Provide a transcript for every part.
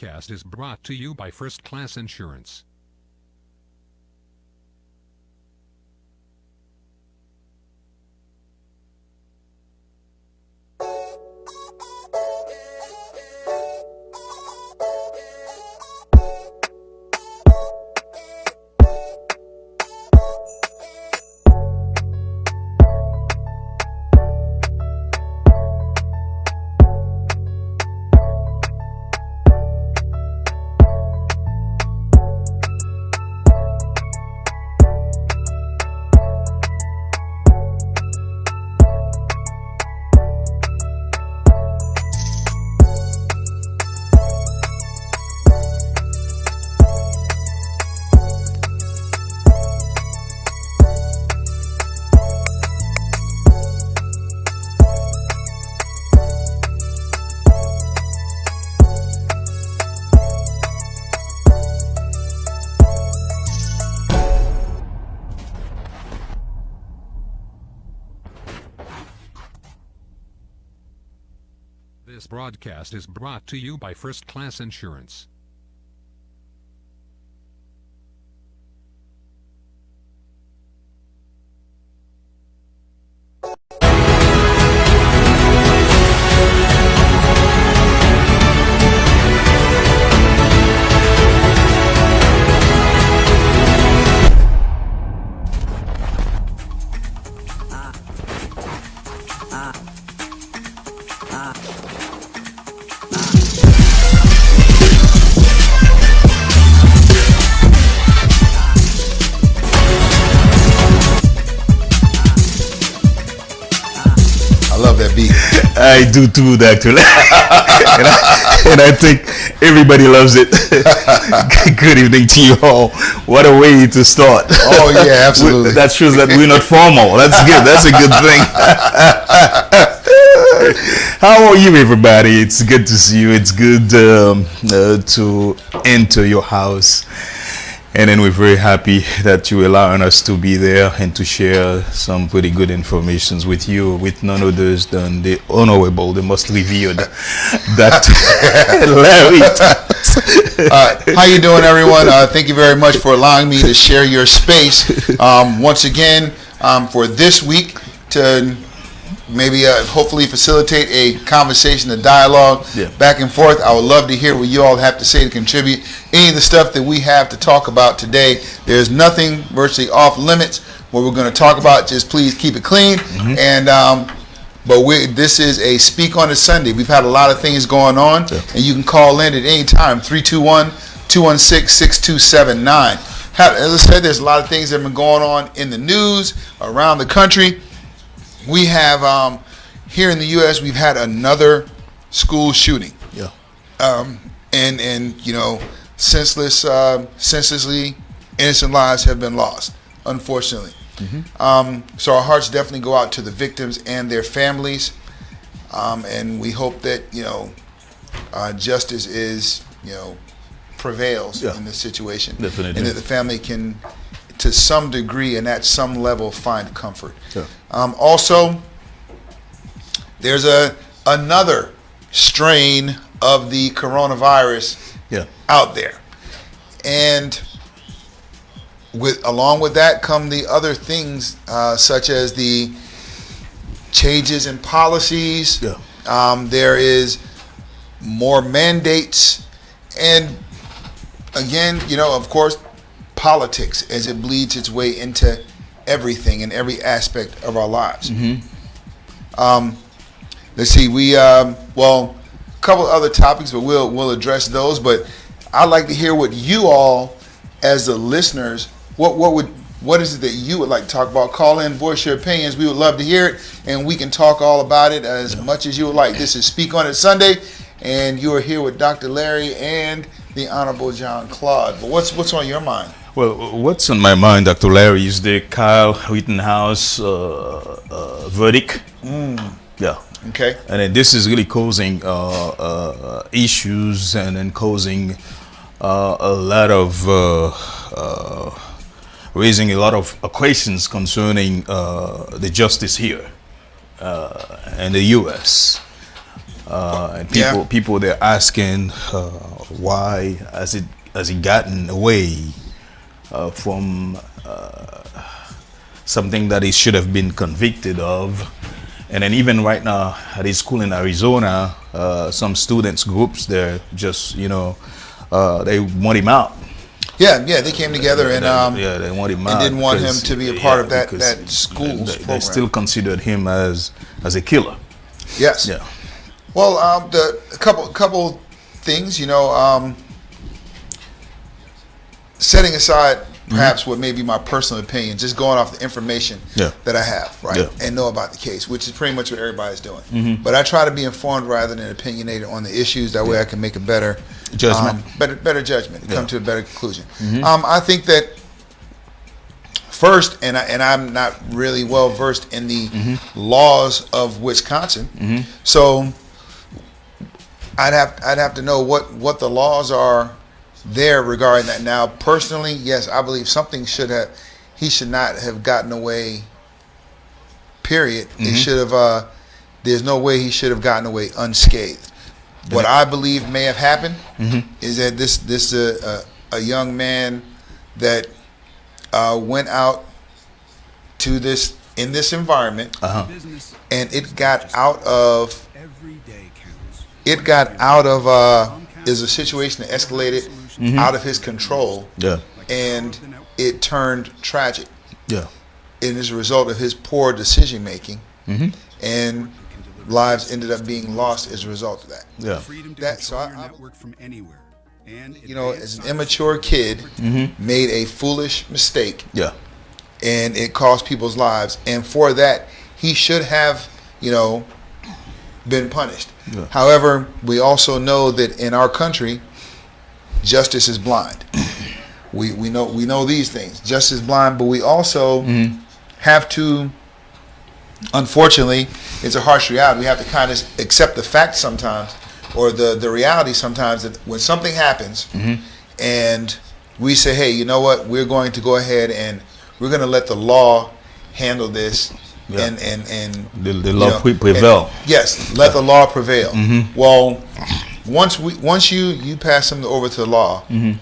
broadcast is brought to you by First Class Insurance. This broadcast is brought to you by First Class Insurance. I do too, actually. and I think everybody loves it. Good evening to you all. What a way to start. Oh, yeah, absolutely. That shows that we're not formal. That's good. That's a good thing. How are you, everybody? It's good to see you. It's good to enter your house. And then we're very happy that you're allowing us to be there and to share some pretty good information with you, with none others than the honorable, the most revered, that Larry. How you doing, everyone? Thank you very much for allowing me to share your space once again for this week to maybe hopefully facilitate a conversation, a dialogue back and forth. I would love to hear what you all have to say to contribute any of the stuff that we have to talk about today. There's nothing virtually off limits what we're going to talk about. Just please keep it clean. And but this is a Speak on a Sunday. We've had a lot of things going on, and you can call in at any time, 321-216-6279. As I said, there's a lot of things that have been going on in the news around the country. We have here in the U.S. we've had another school shooting. And you know, senselessly innocent lives have been lost, unfortunately. So our hearts definitely go out to the victims and their families, and we hope that justice prevails in this situation, Definitely. and that the family can, to some degree and at some level, find comfort. Also, there's another strain of the coronavirus out there, and along with that come the other things such as the changes in policies. There is more mandates, and again, of course, politics as it bleeds its way into everything and every aspect of our lives. Let's see, we a couple other topics, but we'll address those. But I'd like to hear what you all, as the listeners, what is it that you would like to talk about? Call in, voice your opinions. We would love to hear it, and we can talk all about it as much as you would like. This is Speak on It Sunday, and you are here with Dr. Larry and the Honorable John Claude. But what's on your mind? Well, what's on my mind, Dr. Larry, is the Kyle Rittenhouse verdict. Okay. And then this is really causing issues and then causing a lot of raising a lot of questions concerning the justice here in the U.S. And people they're asking why has he gotten away from something that he should have been convicted of. And then even right now at his school in Arizona, some students groups there just, they want him out. Yeah, they came together and they want him and out. didn't want him to be a part of that school's They program. still considered him as a killer. Yes. Yeah. Well, a couple things, setting aside perhaps what may be my personal opinion, just going off the information that I have, right, and know about the case, which is pretty much what everybody's doing. But I try to be informed rather than opinionated on the issues. That way I can make a better judgment, better judgment, come to a better conclusion. I think that first, and I'm not really well versed in the laws of Wisconsin, so I'd have to know what the laws are there regarding that. Now, personally, yes, I believe he should not have gotten away. Period. It should have. There's no way he should have gotten away unscathed. What I believe may have happened is that this a young man that went out to this in this environment, and it got out of. Is a situation that escalated out of his control, and it turned tragic. And as a result of his poor decision making, and lives ended up being lost as a result of that. So I from anywhere. And as an immature kid, made a foolish mistake. And it cost people's lives, and for that he should have, been punished. However, we also know that in our country, justice is blind. We know these things. Justice is blind, but we also have to. Unfortunately, it's a harsh reality. We have to kind of accept the fact sometimes, or the reality sometimes, that when something happens, and we say, "Hey, you know what? We're going to go ahead and we're going to let the law handle this." And the law prevail. Yes, let the law prevail. Well, once you pass something over to the law, and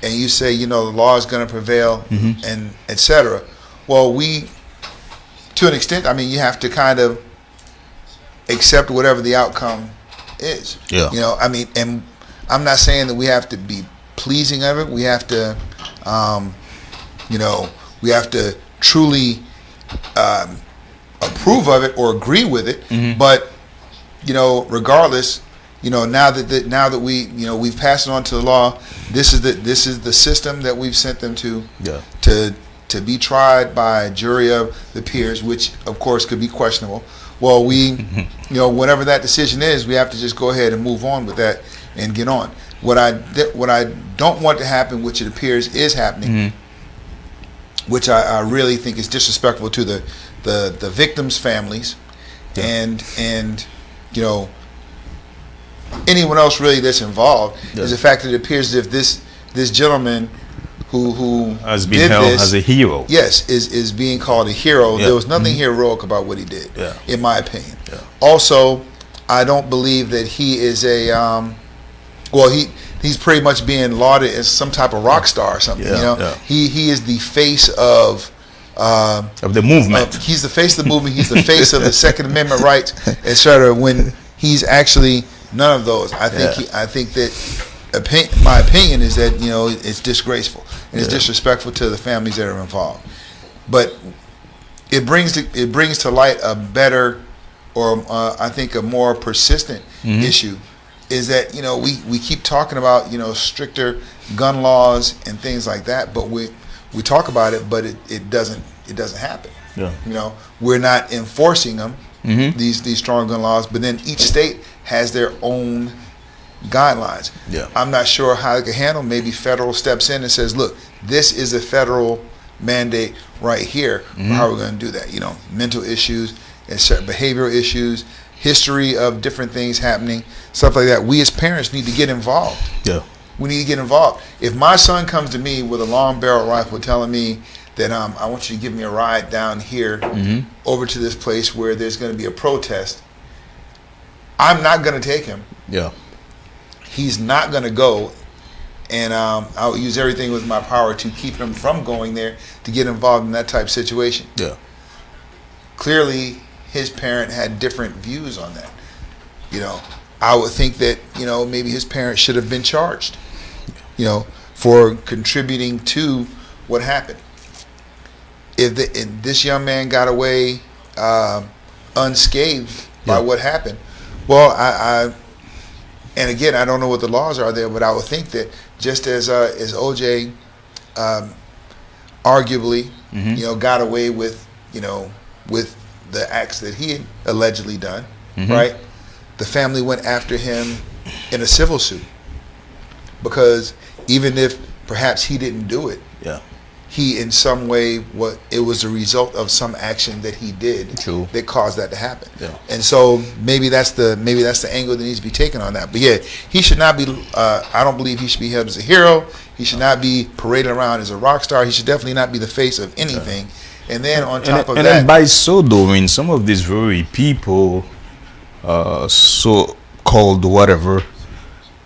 you say the law is going to prevail, and etc. Well, to an extent, you have to kind of accept whatever the outcome is. And I'm not saying that we have to be pleasing of it. We have to, we have to truly. Approve of it or agree with it, but regardless, now that we've passed it on to the law, this is the system that we've sent them to be tried by a jury of the peers, which of course could be questionable. Well, whatever that decision is, we have to just go ahead and move on with that and get on. What I don't want to happen, which it appears is happening, which I really think is disrespectful to the victims' families, and anyone else really that's involved, is the fact that it appears as if this gentleman who has been held as a hero. Yes, is being called a hero. There was nothing heroic about what he did, in my opinion. Also, I don't believe that he is he's pretty much being lauded as some type of rock star or something. He is the face of the movement. He's the face of the movement. He's the face of the Second Amendment rights, etc. When he's actually none of those. I think that my opinion is that it's disgraceful and it's disrespectful to the families that are involved. But it brings to light a better, or I think a more persistent issue, is that we keep talking about stricter gun laws and things like that, but we talk about it, but it doesn't happen. We're not enforcing them, these strong gun laws, but then each state has their own guidelines. I'm not sure how they can handle. Maybe federal steps in and says, look, this is a federal mandate right here for how we're going to do that. Mental issues, behavioral issues, history of different things happening, stuff like that. We as parents need to get involved. We need to get involved. If my son comes to me with a long barrel rifle telling me that I want you to give me a ride down here over to this place where there's going to be a protest, I'm not going to take him. He's not going to go and I would use everything with my power to keep him from going there to get involved in that type of situation. Yeah. Clearly, his parent had different views on that. You know, I would think that, you know, maybe his parents should have been charged, you know, for contributing to what happened. If this young man got away unscathed by what happened, well, and again, I don't know what the laws are there, but I would think that just as OJ arguably, you know, got away with, you know, with the acts that he had allegedly done, right? The family went after him in a civil suit because even if perhaps he didn't do it, he in some way it was a result of some action that he did that caused that to happen. And so maybe that's the angle that needs to be taken on that. But yeah, he should not be. I don't believe he should be held as a hero. He should not be paraded around as a rock star. He should definitely not be the face of anything. And then on top of that, and by so doing, some of these very people, so called whatever,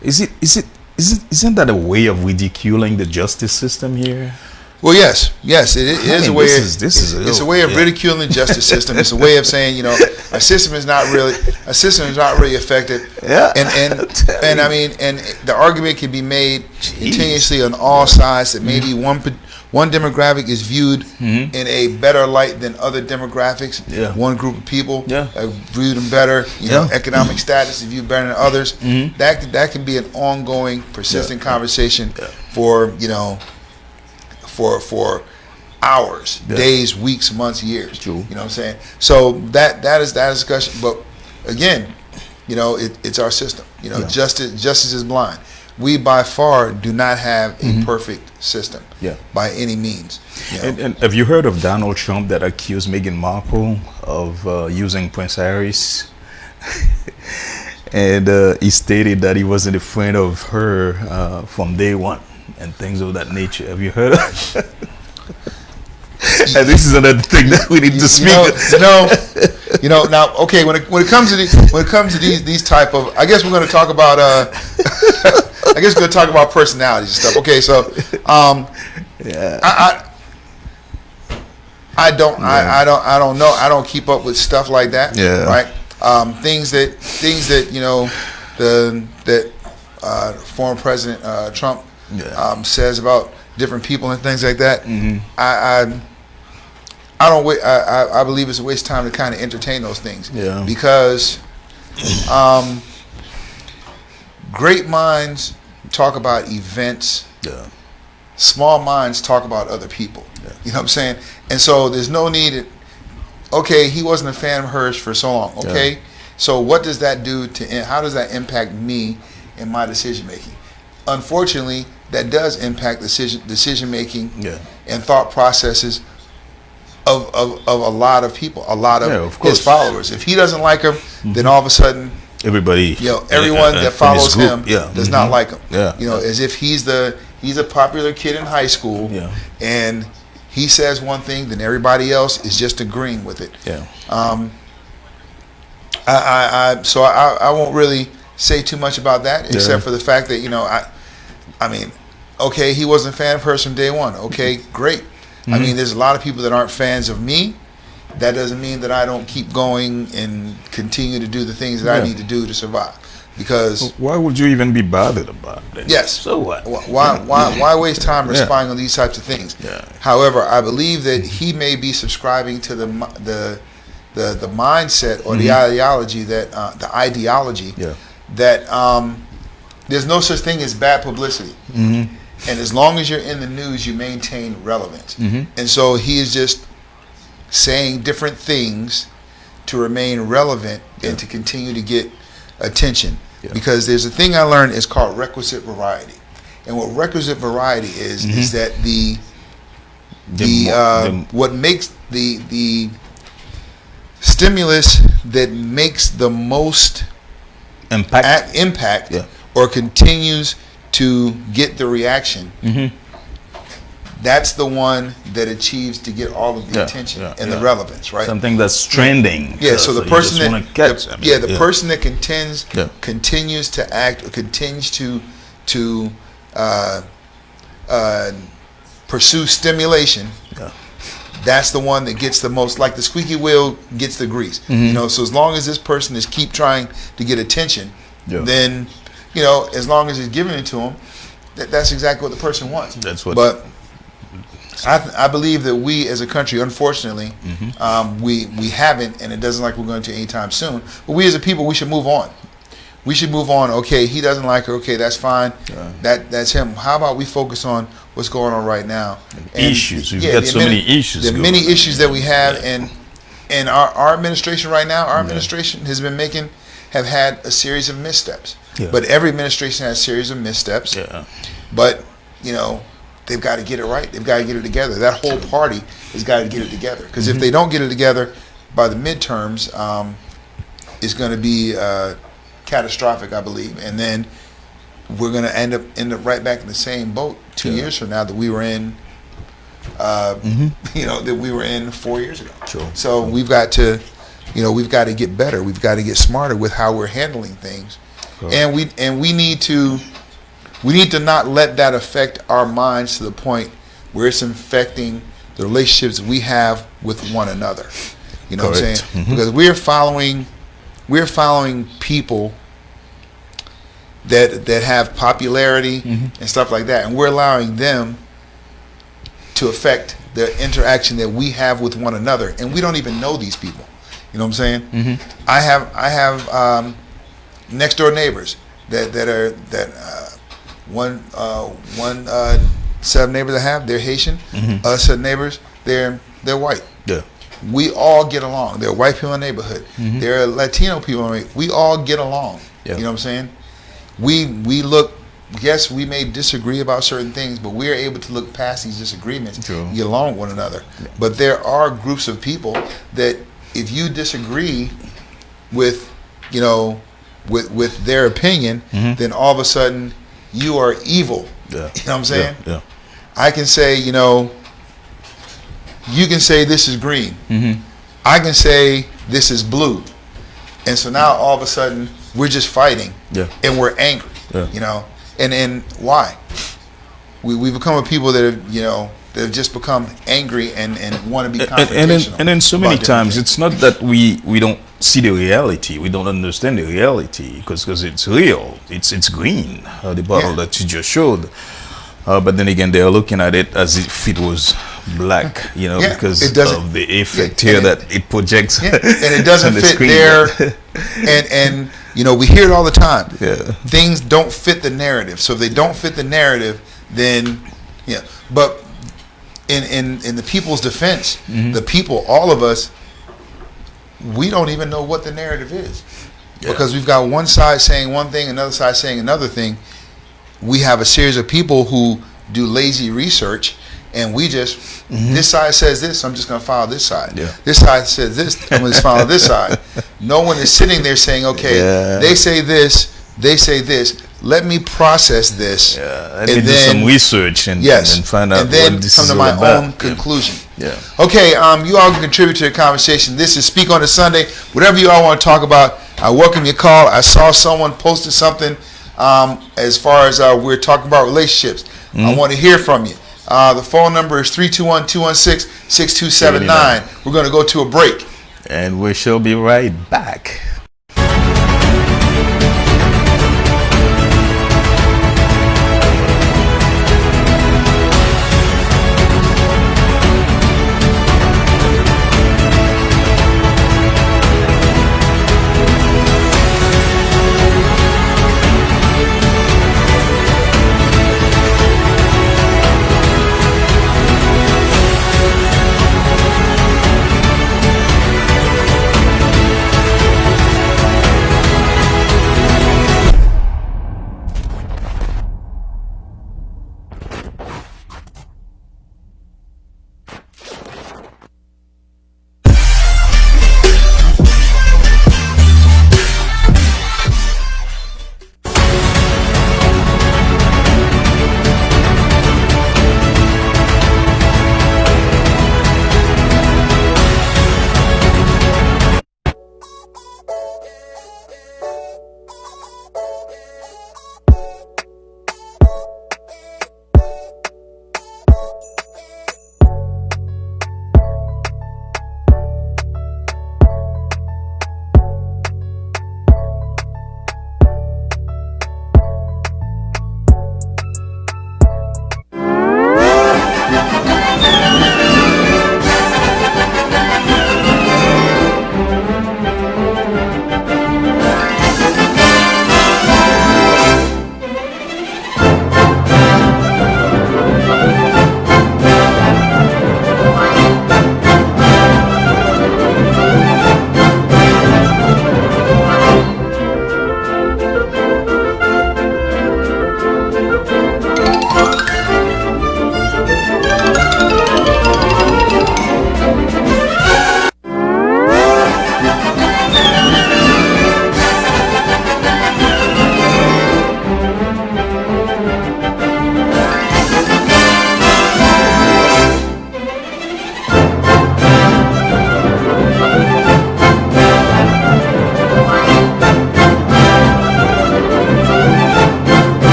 isn't that a way of ridiculing the justice system here? Well, yes, it is a way. It's a way of ridiculing the justice system. It's a way of saying, you know, our system is not really effective. And I mean, and the argument can be made continuously on all sides that maybe one demographic is viewed in a better light than other demographics. One group of people are viewed in better, you know, economic status is viewed better than others. That can be an ongoing, persistent conversation for, you know, for hours, days, weeks, months, years. You know what I'm saying? So that is that discussion. But again, you know, it's our system. You know, justice is blind. We by far do not have a perfect system by any means. You know? And have you heard of Donald Trump that accused Meghan Markle of using Prince Harris? And he stated that he wasn't a friend of her from day one and things of that nature. Have you heard of it? And this is another thing that we need to speak. You know, now, okay, when it comes to these type of, I guess we're going to talk about I guess we're going to talk about personalities and stuff. Okay, so I don't know. I don't keep up with stuff like that. Right. Things that you know that former President Trump says about different people and things like that. I believe it's a waste of time to kind of entertain those things. Because great minds talk about events. Small minds talk about other people. You know what I'm saying? And so there's no need. Okay, he wasn't a fan of hers for so long. Okay, so what does that do to? How does that impact me in my decision making? Unfortunately, that does impact decision making and thought processes of a lot of people, a lot of his followers. If he doesn't like him, then all of a sudden everybody, you know, everyone that follows him does not like him. You know, as if he's a popular kid in high school, and he says one thing, then everybody else is just agreeing with it. So I won't really say too much about that, except for the fact that, you know, I mean, okay, he wasn't a fan of hers from day one. Okay, great. I mean, there's a lot of people that aren't fans of me. That doesn't mean that I don't keep going and continue to do the things that I need to do to survive. Because why would you even be bothered about it? Yes. So what? Why waste time responding on these types of things? However, I believe that he may be subscribing to the mindset or the ideology that that there's no such thing as bad publicity. And as long as you're in the news, you maintain relevance. And so he is just saying different things to remain relevant and to continue to get attention. Because there's a thing I learned, it's called requisite variety. And what requisite variety is that what makes the stimulus that makes the most impact or continues to get the reaction, that's the one that achieves to get all of the attention and the relevance, right? Something that's trending. So the person that person that continues to act or continues to uh, pursue stimulation, that's the one that gets the most, like the squeaky wheel gets the grease. You know, so as long as this person is keep trying to get attention, then, you know, as long as it's giving it to them, that's exactly what the person wants. That's what. But I believe that we as a country, unfortunately, we haven't, and it doesn't like we're going to anytime soon. But we as a people, we should move on. We should move on. Okay, he doesn't like her. Okay, that's fine. That's him. How about we focus on what's going on right now? And issues. We've got so many issues. There are many issues that we have, and our administration right now, our administration has been have had a series of missteps. But every administration has a series of missteps. But, you know, they've got to get it right. They've got to get it together. That whole party has got to get it together. Because if they don't get it together by the midterms, it's going to be catastrophic, I believe. And then we're going to end up right back in the same boat 2 years from now that we were in, you know, that we were in 4 years ago. So we've got to, you know, we've got to get better. We've got to get smarter with how we're handling things. And we need to not let that affect our minds to the point where it's infecting the relationships we have with one another. You know what I'm saying? Because we're following people that have popularity and stuff like that, and we're allowing them to affect the interaction that we have with one another, and we don't even know these people. You know what I'm saying? I have next door neighbors that one set of neighbors I have, they're Haitian. Other set of neighbors, they're white. We all get along. There are white people in the neighborhood. There are Latino people. We all get along. You know what I'm saying? We look. Yes, we may disagree about certain things, but we're able to look past these disagreements and get along with one another. But there are groups of people that, if you disagree with, you know, with their opinion, then all of a sudden you are evil. You know what I'm saying? I can say, you know, you can say this is green. I can say this is blue. And so now all of a sudden we're just fighting and we're angry. You know, and why? We become a people that have, you know, that have just become angry and want to be confrontational. And then so many times it's not that we don't see the reality, we don't understand the reality, because it's real. It's green, the bottle that you just showed. But then again, they are looking at it as if it was black, you know, because of the effect here that it projects. And it doesn't fit there. And you know, we hear it all the time. Things don't fit the narrative. So if they don't fit the narrative, then But in the people's defense, the people, all of us, we don't even know what the narrative is, because we've got one side saying one thing, another side saying another thing. We have a series of people who do lazy research, and we just, this side says this, I'm just going to follow this side. This side says this, I'm going to follow this side. No one is sitting there saying, okay, they say this, let me process this, and then do some research and find out and then what this come is to all my about. own conclusion. Okay, you all can contribute to the conversation. This is Speak on a Sunday. Whatever you all want to talk about, I welcome your call. I saw someone posted something as far as we're talking about relationships. I want to hear from you. The phone number is 321-216-6279. We're going to go to a break. And we shall be right back.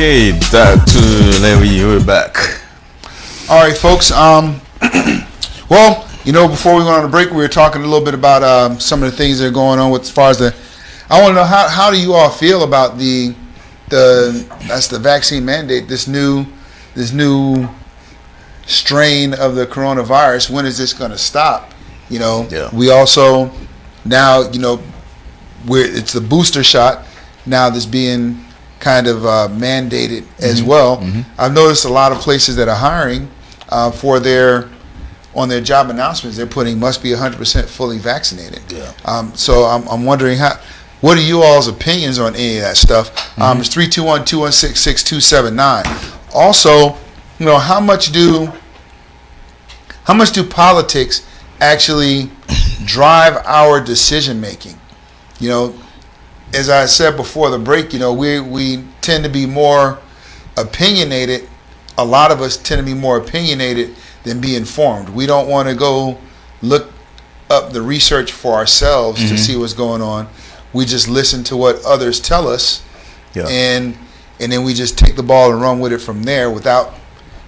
Okay, Dr. Larry, we're back. All right, folks. Well, before we went on the break, we were talking a little bit about some of the things that are going on with as far as the. I want to know how do you all feel about that's the vaccine mandate. This new strain of the coronavirus. When is this going to stop? We also now it's the booster shot now that's being kind of mandated as well. I've noticed a lot of places that are hiring on their job announcements, they're putting must be 100% fully vaccinated. So I'm wondering what are you all's opinions on any of that stuff? It's 321-216-6279. Also, how much do politics actually drive our decision making? As I said before the break, we tend to be more opinionated. A lot of us tend to be more opinionated than be informed. We don't want to go look up the research for ourselves to see what's going on. We just listen to what others tell us, and then we just take the ball and run with it from there without,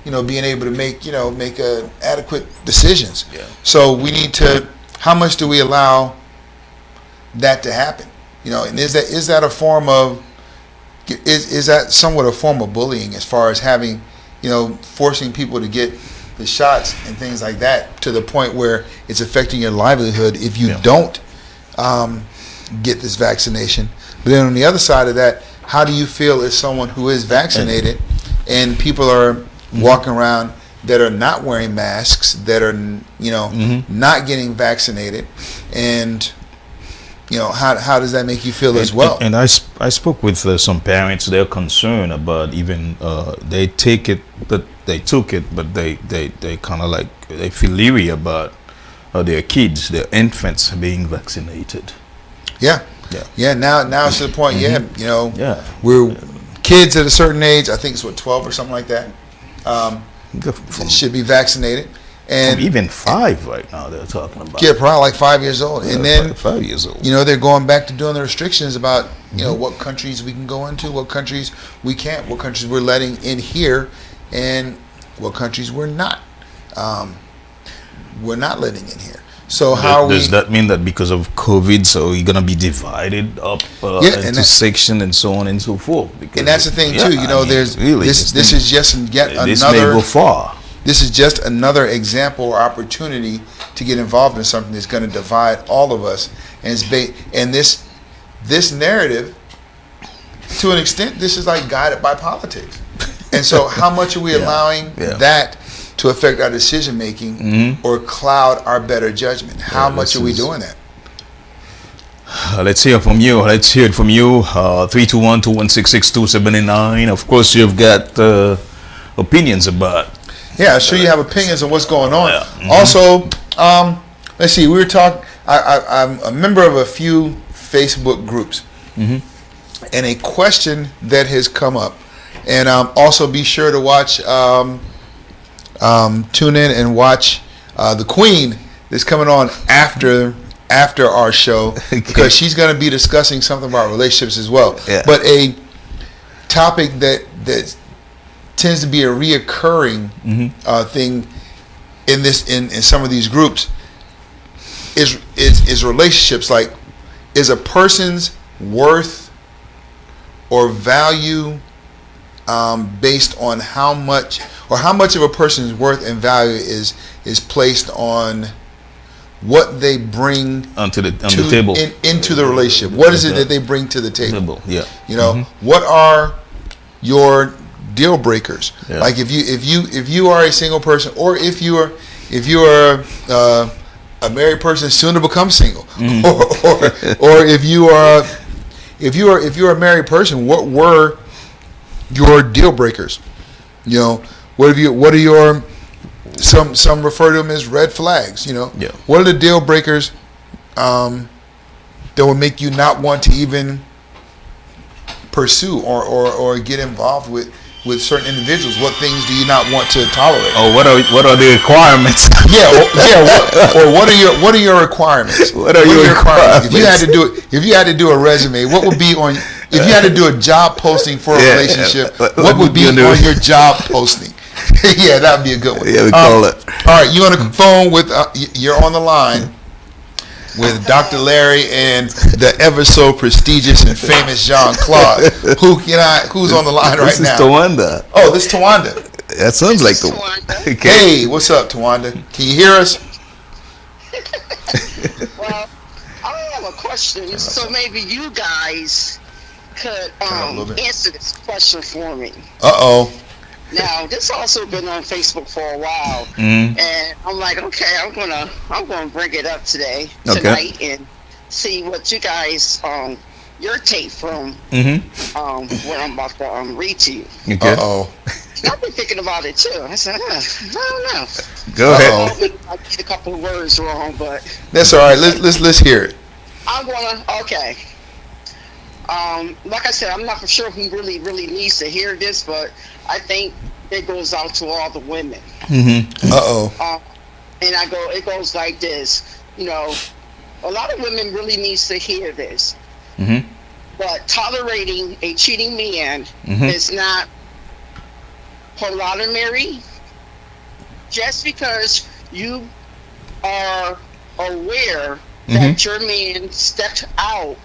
being able to make adequate decisions. So we need to. How much do we allow that to happen? And is that a form of is that somewhat a form of bullying as far as having, forcing people to get the shots and things like that to the point where it's affecting your livelihood if you don't get this vaccination. But then on the other side of that, how do you feel as someone who is vaccinated and people are walking around that are not wearing masks, that are not getting vaccinated, and how does that make you feel as well? And I spoke with some parents. They're concerned about even they take it, but they took it, but they kind of like they feel leery about their kids, their infants being vaccinated. Now it's to the point. We're kids at a certain age. I think it's 12 or something like that. Should be vaccinated. And even 5 right now they're talking about. Yeah, probably like 5 years old. And then 5 years old. They're going back to doing the restrictions about what countries we can go into, what countries we can't, what countries we're letting in here, and what countries we're not. We're not letting in here. So does that mean that because of COVID, so you're gonna be divided up into section and so on and so forth? Because and that's the thing too. There's really this is just yet another. This may go far. This is just another example or opportunity to get involved in something that's going to divide all of us. And this narrative, to an extent, this is like guided by politics. And so, how much are we allowing that to affect our decision making or cloud our better judgment? How much are we doing that? Let's hear from you. Let's hear it from you. 321-216-6279. Of course, you've got opinions about. Yeah, I'm sure you have opinions on what's going on. Also, let's see. We were talking. I'm a member of a few Facebook groups, and a question that has come up. And also be sure to watch, tune in and watch the Queen that's coming on after our show because she's going to be discussing something about relationships as well. But a topic that tends to be a reoccurring thing in some of these groups is relationships. Like, is a person's worth or value based on how much of a person's worth and value is placed on what they bring onto the table into the relationship? What is it that they bring to the table? Yeah. What are your deal breakers? Like if you are a single person, or if you are a married person soon to become single, or if you are a married person, what were your deal breakers? What are your some refer to them as red flags? What are the deal breakers that will make you not want to even pursue or get involved with certain individuals? What things do you not want to tolerate? Oh, what are the requirements? What are your requirements? What are your requirements? If you had to do a resume, what would be on If you had to do a job posting for a relationship, what would be on your job posting? Yeah, that'd be a good one. Yeah, we call it. All right, you on the phone with? You're on the line with Dr. Larry and the ever so prestigious and famous Jean-Claude. Who's on the line right now? This is Tawanda. Oh, this is Tawanda. That sounds like the Tawanda. Okay. Hey, what's up, Tawanda? Can you hear us? Well, I have a question, so maybe you guys could answer this question for me. Uh-oh. Now, this also been on Facebook for a while, Mm-hmm. and I'm like, okay, I'm gonna bring it up tonight, and see what you guys your take from what I'm about to read to you. Okay. Uh-oh. I've been thinking about it too. I said, I don't know. Go ahead. I get a couple of words wrong, but That's all right. Let's hear it. I'm gonna okay. Like I said, I'm not for sure who really needs to hear this, but I think it goes out to all the women. Mm-hmm. Uh-oh. And it goes like this. You know, a lot of women really needs to hear this. Mm-hmm. But tolerating a cheating man is not polyamory. Just because you are aware that your man stepped out,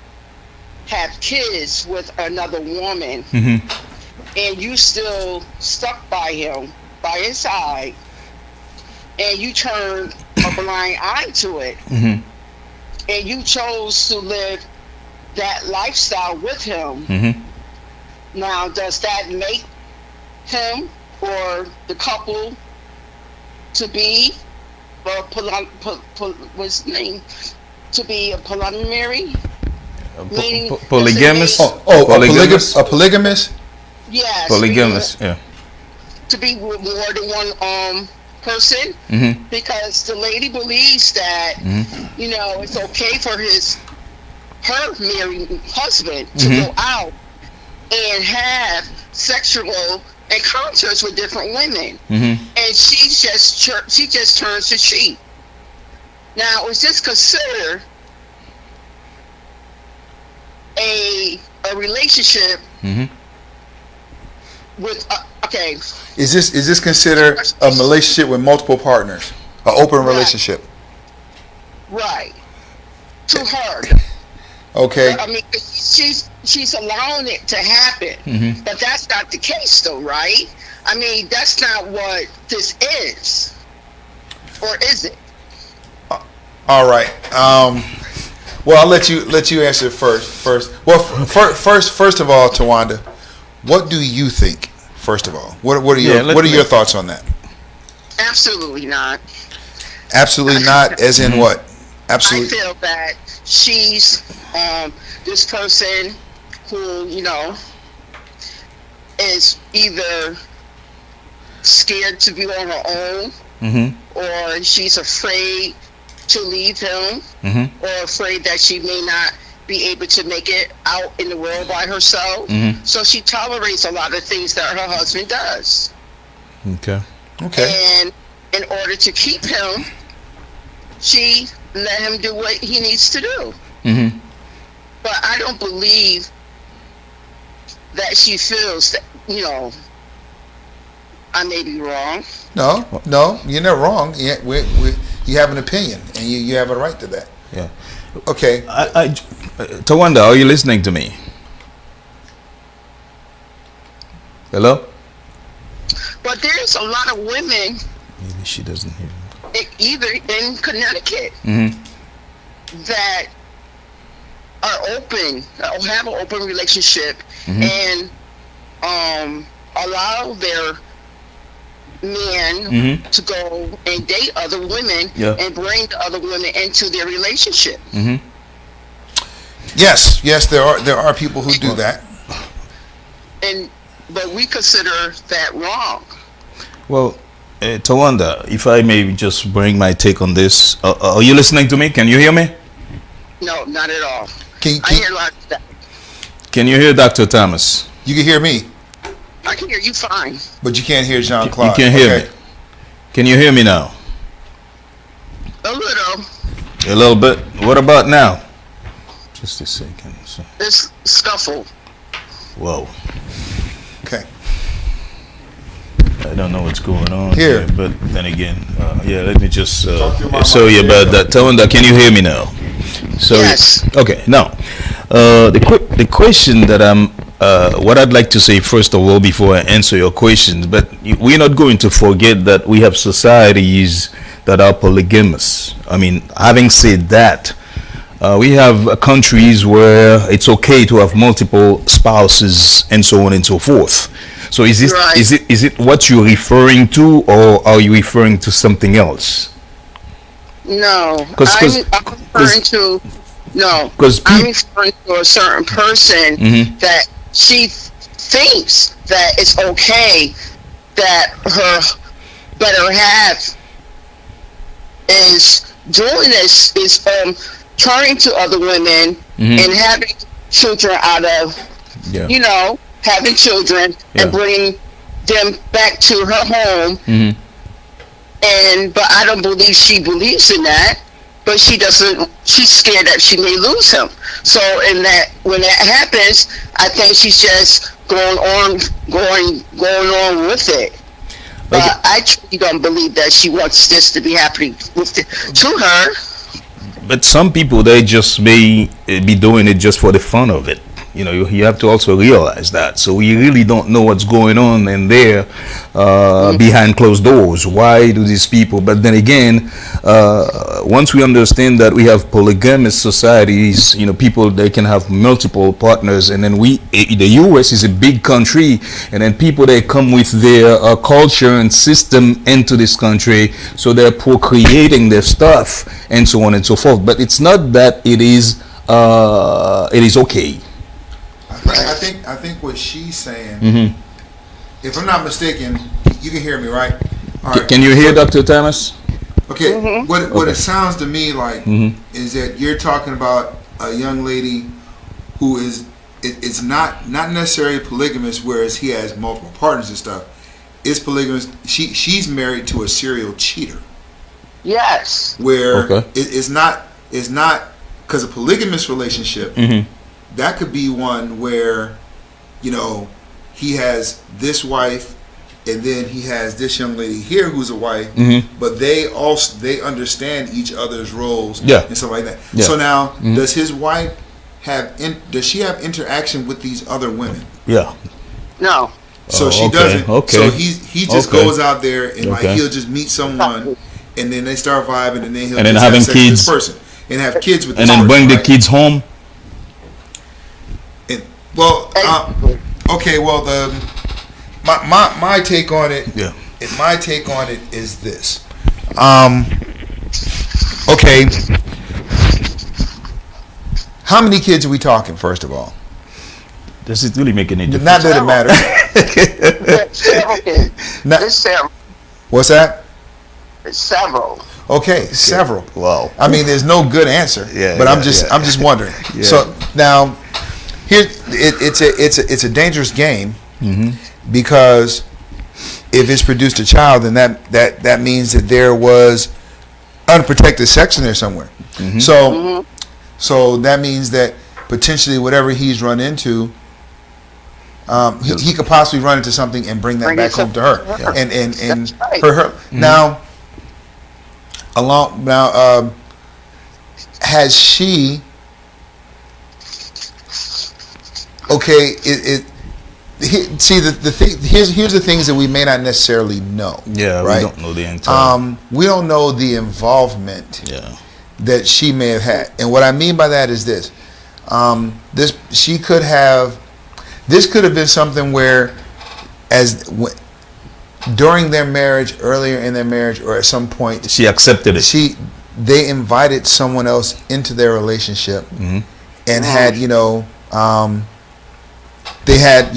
have kids with another woman, and you still stuck by him, by his side, and you turned a blind eye to it, and you chose to live that lifestyle with him. Now, does that make him or the couple to be what's his name? To be a polyamory? Meaning Polygamous. Polygamous. A polygamous? Yes. Polygamous. Yeah. To be with more than one person, because the lady believes that you know it's okay for her married husband to go out and have sexual encounters with different women, and she just turns to cheat. Now, is this considered a relationship with okay? Is this considered a relationship with multiple partners? An open relationship? Right. To her. Okay. I mean, she's allowing it to happen, but that's not the case, though, right? I mean, that's not what this is, or is it? All right. Well, I'll let you answer first. Well, first of all, Tawanda, what do you think? First of all, what are your thoughts on that? Absolutely not. Absolutely not. As in what? Absolutely. I feel that she's this person who, you know, is either scared to be on her own, or she's afraid to leave him, or afraid that she may not be able to make it out in the world by herself. So she tolerates a lot of things that her husband does. Okay. And in order to keep him, she let him do what he needs to do. But I don't believe that she feels that, you know, I may be wrong. No, you're not wrong. You have an opinion, and you have a right to that. Yeah. Okay. Tawanda, are you listening to me? Hello? But there's a lot of women, Maybe she doesn't hear me. either in Connecticut, that are open, or have an open relationship, and allow their men to go and date other women and bring the other women into their relationship. Yes, there are people who do that. But we consider that wrong. Well, Tawanda, if I may just bring my take on this. Are you listening to me? Can you hear me? No, not at all. I hear a lot of that. Can you hear Dr. Thomas? You can hear me. I can hear you fine. But you can't hear Jean-Claude. You can hear me. Can you hear me now? A little. A little bit. What about now? Just a second. So. It's scuffle. Whoa. Okay. I don't know what's going on Here. but then again, yeah, let me just Talk through my sorry mic. about that. Tawanda, can you hear me now? So Yes. okay, now the question that what I'd like to say first of all before I answer your questions, but we're not going to forget that we have societies that are polygamous. I mean, having said that, we have countries where it's okay to have multiple spouses and so on and so forth. So is this Right. is it what you're referring to, or are you referring to something else? No. 'Cause- I'm referring to no. 'Cause I'm peop- referring to a certain person Mhm. that she thinks that it's okay that her better half is doing this, is turning to other women and having children out of, Yeah. you know, having children Yeah. and bringing them back to her home. But I don't believe she believes in that. But she doesn't. She's scared that she may lose him. So in that, when that happens, I think she's just going on with it. But I truly don't believe that she wants this to be happening to her. But some people, they just may be doing it just for the fun of it. You know, you have to also realize that. So we really don't know what's going on in there behind closed doors. Why do these people? But then again, once we understand that we have polygamous societies, you know, people, they can have multiple partners, and then the U.S. is a big country, and then people, they come with their culture and system into this country, so they're procreating their stuff and so on and so forth. But it's not that it is okay. I think what she's saying, if I'm not mistaken, you can hear me, right? All right. Can you hear Dr. Thomas? Okay. What it sounds to me like is that you're talking about a young lady who it's not necessarily polygamous, whereas he has multiple partners and stuff. It's polygamous. She's married to a serial cheater. Yes. Where Okay. it's not because a polygamous relationship. That could be one where, you know, he has this wife, and then he has this young lady here who's a wife, but they understand each other's roles, Yeah. and stuff like that. Yeah. So now, does his wife does she have interaction with these other women? Yeah. No. So she okay, doesn't. okay. So he just Okay. goes out there and like Okay. he'll just meet someone, and then they start vibing, and then he'll And then just having have sex with kids. this person and have kids with this And then person, bring the right? kids home. Well, okay. Well, my take on it. Yeah. My take on it is this. Okay. How many kids are we talking? First of all, Does it really make any difference? not that it matters. Several kids. Not- There's several. What's that? There's several. Okay, several. Wow. I mean, there's no good answer. Yeah, but I'm yeah, just yeah. I'm just wondering. Yeah. So now, here it's a dangerous game because if it's produced a child, then that means that there was unprotected sex in there somewhere. So that means that potentially whatever he's run into, he could possibly run into something and bring that Bring back it home to her, to her. and That's right. her. Now, has she? Okay, see the thing. Here's the things that we may not necessarily know. Yeah, right. we don't know the entire. We don't know the involvement Yeah. that she may have had, and what I mean by that is this: this could have been something where, during their marriage, earlier in their marriage, or at some point, She accepted it. they invited someone else into their relationship and had they had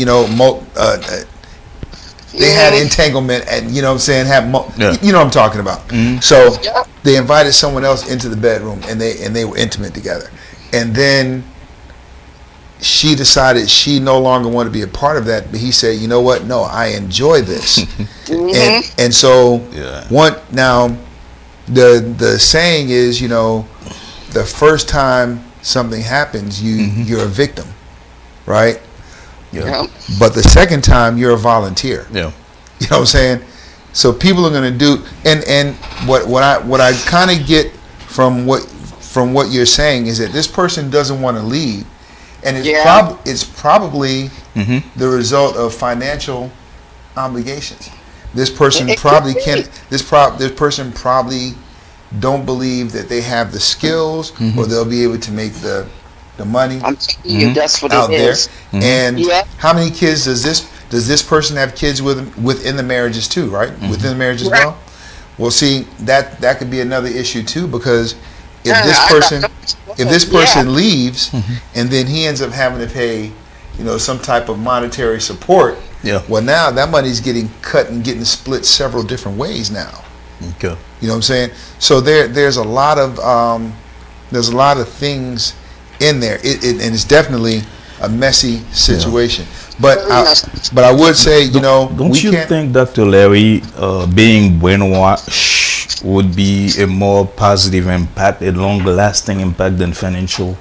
they had entanglement, and you know what I'm saying, Yeah. you know what I'm talking about. So Yeah. they invited someone else into the bedroom, and they were intimate together, and then she decided she no longer wanted to be a part of that, but he said, you know what, no, I enjoy this. and so Yeah. the saying is, the first time something happens, you're a victim, right? Yeah. But the second time, you're a volunteer. Yeah. You know what I'm saying? So people are going to do, and what I kind of get from what you're saying is that this person doesn't want to leave, and it's probably the result of financial obligations. This person probably can't. This person probably don't believe that they have the skills or they'll be able to make the money. I'm telling you, that's what out it there. is. And how many kids does this person have kids within the marriages too? Right, within the marriage as well. Well, see, that could be another issue too, because if this person leaves and then he ends up having to pay, some type of monetary support. Yeah. Well, now that money's getting cut and getting split several different ways now. Okay. You know what I'm saying? So there's a lot of things in there. And it's definitely a messy situation. But I would say, don't you think, Dr. Larry, being brainwashed would be a more positive impact, a longer-lasting impact than financial?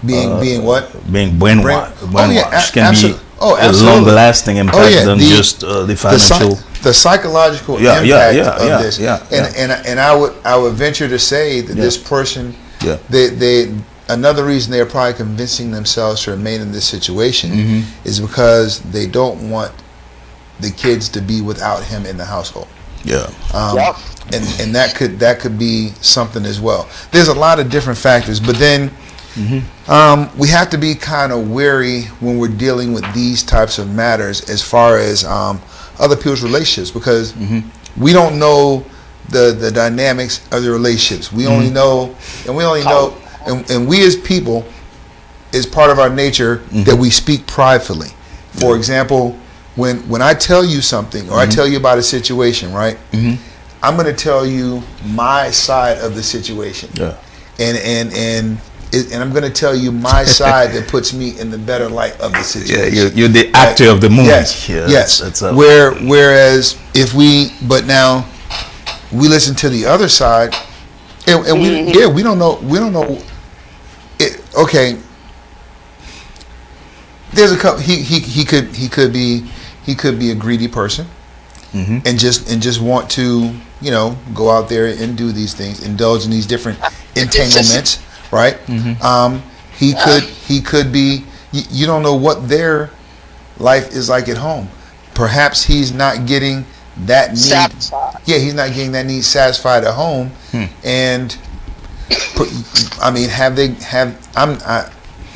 Being what? Being brainwashed can absolutely. be a longer-lasting impact than just the financial. The psychological impact of this. And I would venture to say that this person, another reason they're probably convincing themselves to remain in this situation is because they don't want the kids to be without him in the household. Yeah. And that could be something as well. There's a lot of different factors, but then we have to be kind of wary when we're dealing with these types of matters as far as other people's relationships, because we don't know the dynamics of the relationships. We only know, and we as people, is part of our nature that we speak pridefully. For example, when I tell you something or I tell you about a situation, right? I'm going to tell you my side of the situation. Yeah. And I'm going to tell you my side that puts me in the better light of the situation. Yeah, you're the actor of the movie. Yes. Whereas but now we listen to the other side, and we don't know. Okay, there's a couple. He could be a greedy person, and just want to go out there and do these things, indulge in these different entanglements. Right? He could be. You don't know what their life is like at home. Perhaps he's not getting that need. Satisfied. Yeah, he's not getting that need satisfied at home. And I mean,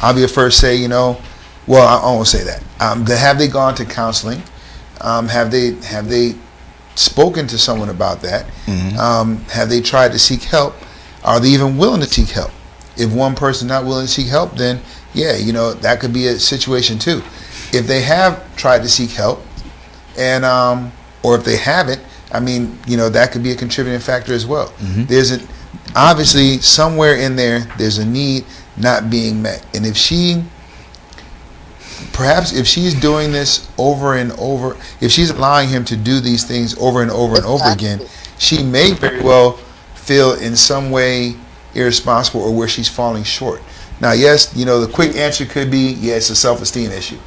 I'll be the first to say, well, I won't say that. Have they gone to counseling? Have they spoken to someone about that? Have they tried to seek help? Are they even willing to seek help? If one person's not willing to seek help, then that could be a situation too. If they have tried to seek help, and or if they haven't, I mean, that could be a contributing factor as well. There's obviously somewhere in there's a need not being met, and if she's doing this over and over, if she's allowing him to do these things over and over and over again, she may very well feel in some way irresponsible or where she's falling short. Now, yes, the quick answer could be, it's a self-esteem issue.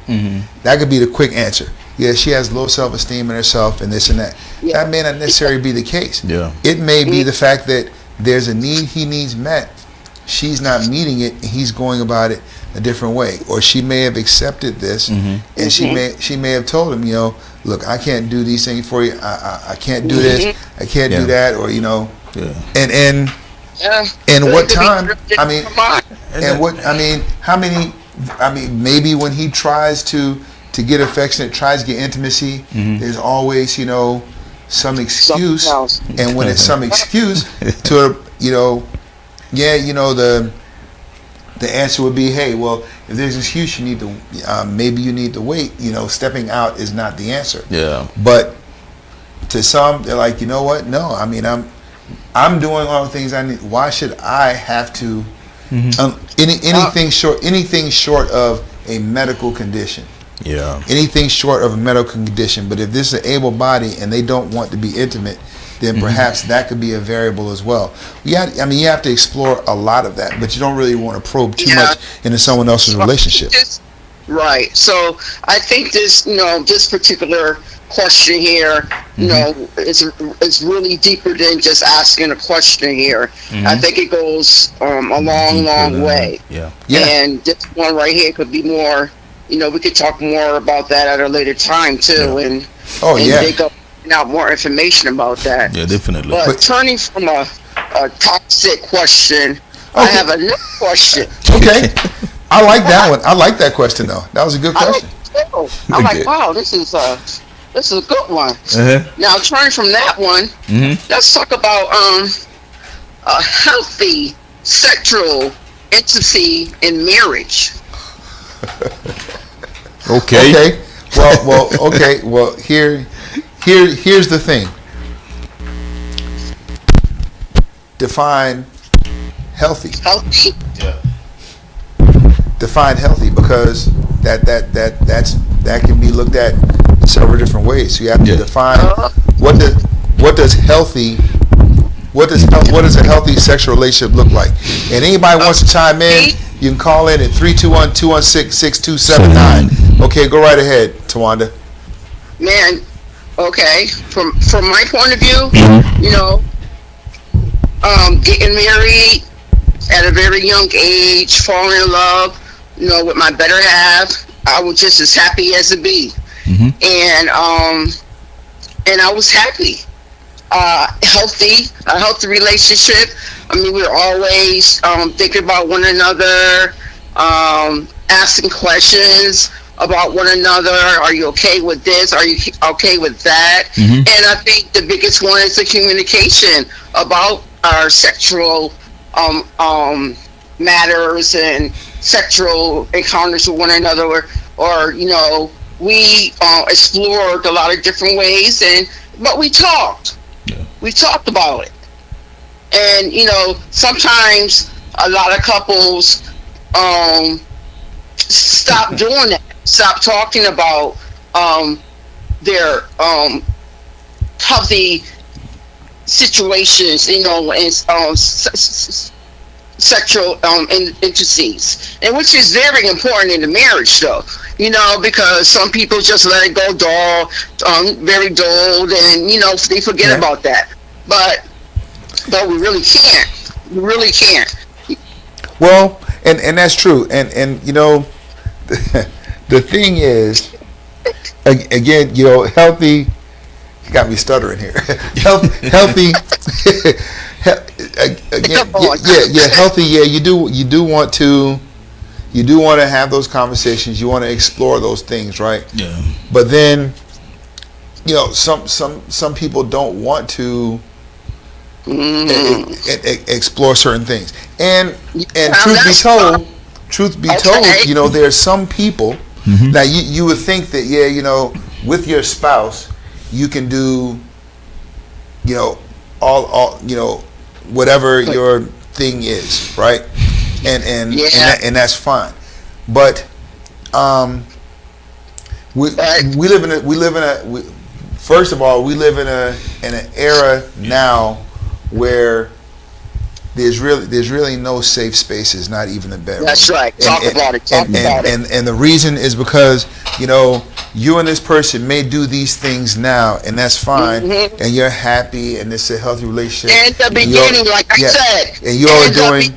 That could be the quick answer. Yeah, she has low self-esteem in herself and this and that. That may not necessarily be the case. It may be the fact that there's a need he needs met. She's not meeting it, and he's going about it a different way. Or she may have accepted this, and she may have told him, look, I can't do these things for you. I can't do this. I can't do that. Or and what time? I mean, how many? Maybe when he tries to get affectionate, tries to get intimacy, there's always some excuse, and when it's some excuse to the answer would be, hey, well, if there's an excuse, you need to maybe you need to wait. Stepping out is not the answer. Yeah. But to some, they're like, you know what? No, I mean, I'm doing all the things I need. Why should I have to? Anything short of a medical condition. Yeah. Anything short of a medical condition. But if this is an able body and they don't want to be intimate, then perhaps that could be a variable as well. You have to explore a lot of that, but you don't really want to probe too much into someone else's relationship. Right. So I think this, this particular question here, is really deeper than just asking a question here. I think it goes a long, long way. Yeah. And this one right here could be more. We could talk more about that at a later time too, and dig up out more information about that. Yeah, definitely. But turning from a toxic question, I have another question. Okay. I like that one. I like that question though. That was a good question. I'm like, wow, this is a good one. Now, turning from that one, let's talk about a healthy sexual intimacy in marriage. Okay. Well, here's the thing. Define healthy. Healthy. Yeah. Define healthy, because that can be looked at several different ways. So you have to define what does a healthy sexual relationship look like. And anybody wants to chime in, you can call in at 321-216-6279. Okay, go right ahead, Tawanda. Man, okay. From my point of view, getting married at a very young age, falling in love, with my better half, I was just as happy as a bee. And I was happy. A healthy relationship. I mean, we were always thinking about one another, asking questions about one another. Are you okay with this? Are you okay with that? And I think the biggest one is the communication about our sexual matters and sexual encounters with one another, or we explored a lot of different ways, but we talked. We talked about it. And sometimes a lot of couples stop doing that, stop talking about their healthy situations, and sexual intimacies, and which is very important in the marriage, though. Because some people just let it go dull, very dull, and they forget about that. But we really can't. We really can't. Well, and that's true. And the thing is, again, healthy. You got me stuttering here. Healthy. Again, healthy. Yeah, you do want to have those conversations. You want to explore those things, right? Yeah. But then, some people don't want to explore certain things. And truth be told, there's some people that you would think that with your spouse you can do all whatever your thing is, right? And that's fine. But we live in a first of all, we live in an era now where there's really no safe spaces, not in the bedroom. That's right. Talk about it. And the reason is because you and this person may do these things now, and that's fine, and you're happy, and it's a healthy relationship. In the beginning, like I said, and you all are doing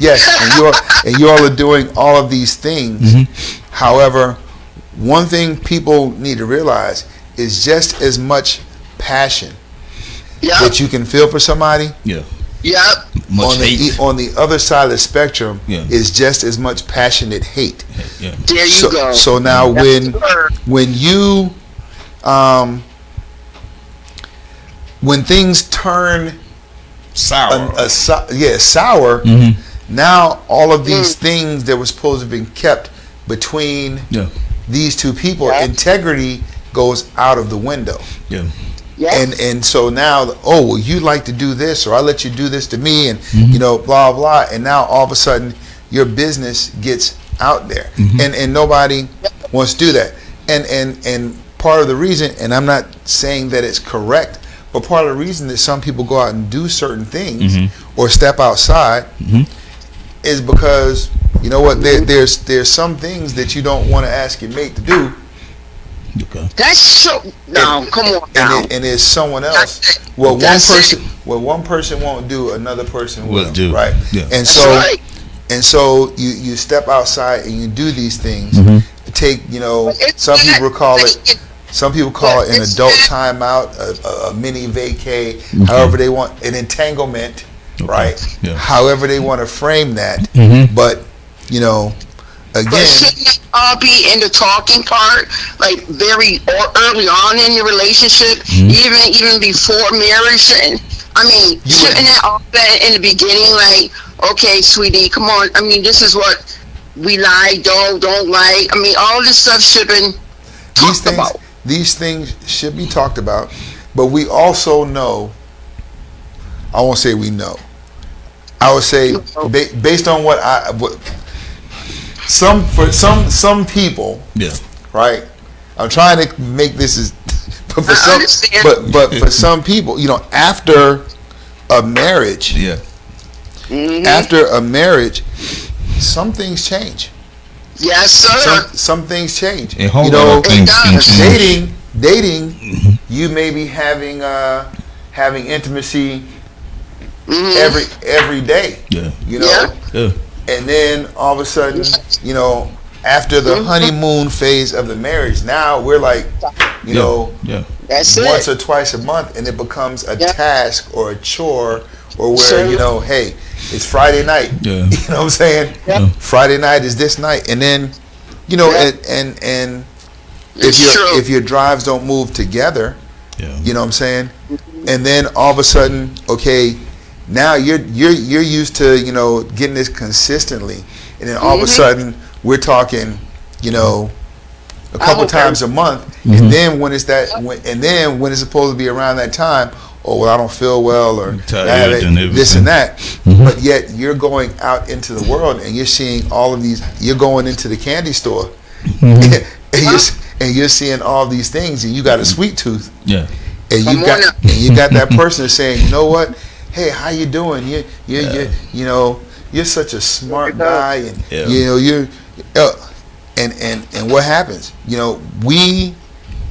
and you all are doing all of these things. However, one thing people need to realize is just as much passion that you can feel for somebody. On the other side of the spectrum is just as much passionate hate. There you go. So now when you when things turn sour, now all of these things that were supposed to have been kept between these two people, integrity goes out of the window. And so now, you like to do this, or I let you do this to me, and blah blah, and now all of a sudden your business gets out there, and nobody wants to do that. And part of the reason, and I'm not saying that it's correct, but part of the reason that some people go out and do certain things or step outside is because You know what? There's some things that you don't want to ask your mate to do. Okay. That's so. No, come on now. And there's someone else. What one person won't do, another person will do. Right. Yeah. And That's so right. and so you step outside and you do these things. Take some people call it. Some people call it an adult timeout, a mini vacay, however they want, an entanglement, right? Yeah. However they want to frame that. But But again, shouldn't it all be in the talking part, like very early on in your relationship, even before marriage? And I mean, shouldn't it all be in the beginning, like, okay, sweetie, come on. I mean, this is what we like, don't like. I mean, all this stuff should have been talked about. These things should be talked about, but we also know. I won't say we know. I would say based on some people, right? I'm trying to make this as, but for some people, after a marriage, after a marriage, some things change. Yes, sir. Some things change. A whole lot of things can change. Dating, you may be having intimacy every day. Yeah. And then all of a sudden, after the honeymoon phase of the marriage, now we're like, That's once it. or twice a month, and it becomes a task or a chore, or where hey, it's Friday night. Yeah. You know what I'm saying? Yeah. Friday night is this night, and then and if your drives don't move together, you know what I'm saying? And then all of a sudden, okay, now you're used to getting this consistently, and then all of a sudden we're talking a couple times a month, and then when it's supposed to be around that time, I don't feel well, or this and that, but yet you're going out into the world and you're seeing all of these. You're going into the candy store, and you're seeing all these things, and you got a sweet tooth, and you got that person saying, you know what? Hey, how you doing? You're such a smart guy, and you're and what happens? We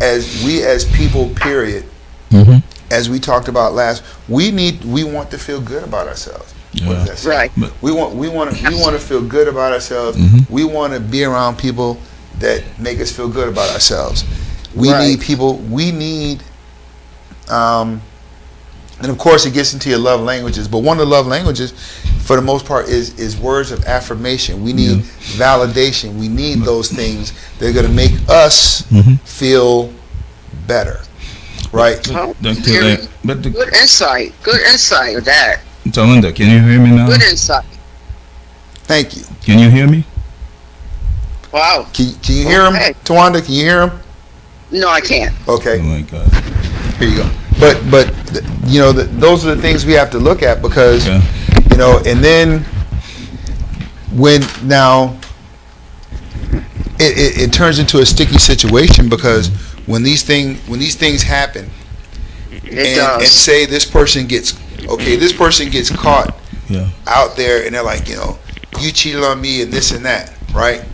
as people, period. As we talked about last, we want to feel good about ourselves. Yeah. Right. We want to feel good about ourselves. We want to be around people that make us feel good about ourselves. We need people. We need. And of course, it gets into your love languages. But one of the love languages, for the most part, is words of affirmation. We need validation. We need those things that are going to make us feel better. Right? Good insight. Good insight of that. Tawanda, can you hear me now? Good insight. Thank you. Can you hear me? Wow. Can you hear him, Tawanda? Can you hear him? No, I can't. Okay. Oh my God. Here you go. But those are the things we have to look at, because and then when it turns into a sticky situation, because when these things happen, and say this person gets caught out there, and they're like, you cheated on me and this and that, right?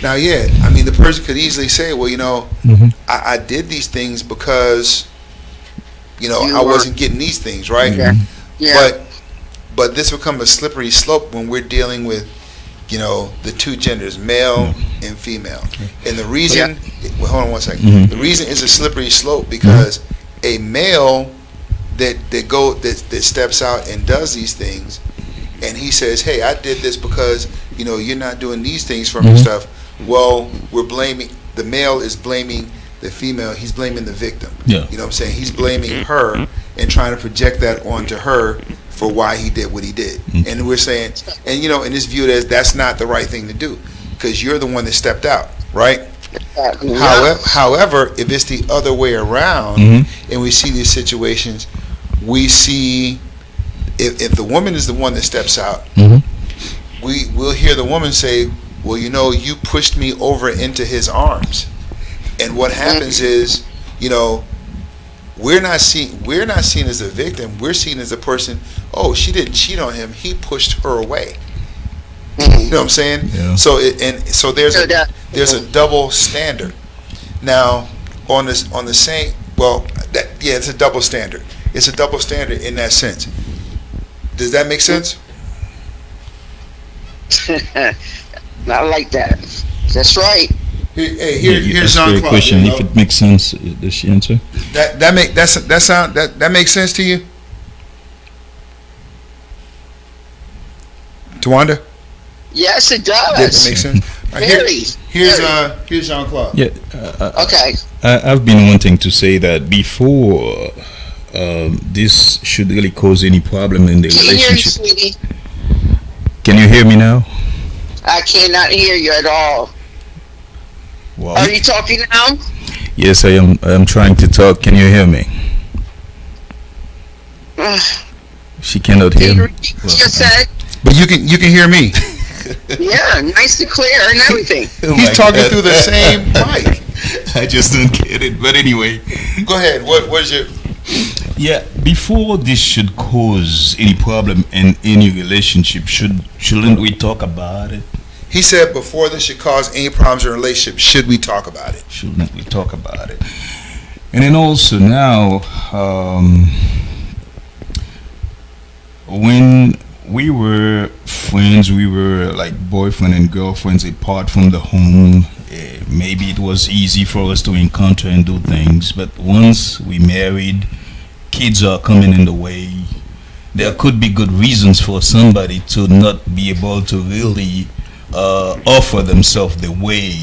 Now, I mean, the person could easily say, well, I did these things because I wasn't getting these things, right? But this becomes a slippery slope when we're dealing with the two genders, male and female. And the reason, hold on one second. The reason it's a slippery slope because a male that steps out and does these things, and he says, hey, I did this because you're not doing these things for me and stuff. Well, the male is blaming the female. He's blaming the victim. You know what I'm saying? He's blaming her and trying to project that onto her for why he did what he did. And we're saying, and and it's viewed as that's not the right thing to do, because you're the one that stepped out, right? However, if it's the other way around, and we see these situations, we see if the woman is the one that steps out, we'll hear the woman say, well, you pushed me over into his arms. And what happens is, we're not seen as a victim. We're seen as a person. Oh, she didn't cheat on him. He pushed her away. You know what I'm saying? Yeah. So there's So a double standard. Now on the same it's a double standard. It's a double standard in that sense. Does that make sense? I like that. That's right. Here's That's a great Jean-Claude. question. You know, If it makes sense, does she answer? that makes sense to you, Tawanda? Yes, it That does. makes sense. All right, Very. here's Jean-Claude. Yeah, Okay. I've been wanting to say that before this should really cause any problem in the Can't hear you, relationship. sweetie. Can you hear me now? I cannot hear you at all. Wow. Are you talking now? Yes, I am. I am trying to talk. Can you hear me? She cannot hear Can you me. repeat what you said? But you can hear me. Yeah, nice and clear and everything. He's talking through the same mic. I just don't get it. But anyway, Go ahead. What is your? yeah. Before this should cause any problem in any relationship, shouldn't we talk about it? He said before this should cause any problems in a relationship, should we talk about it? Shouldn't we talk about it? And then also now, when we were friends, we were like boyfriend and girlfriends apart from the home. Maybe it was easy for us to encounter and do things, but once we married, kids are coming in the way. There could be good reasons for somebody to not be able to really offer themselves the way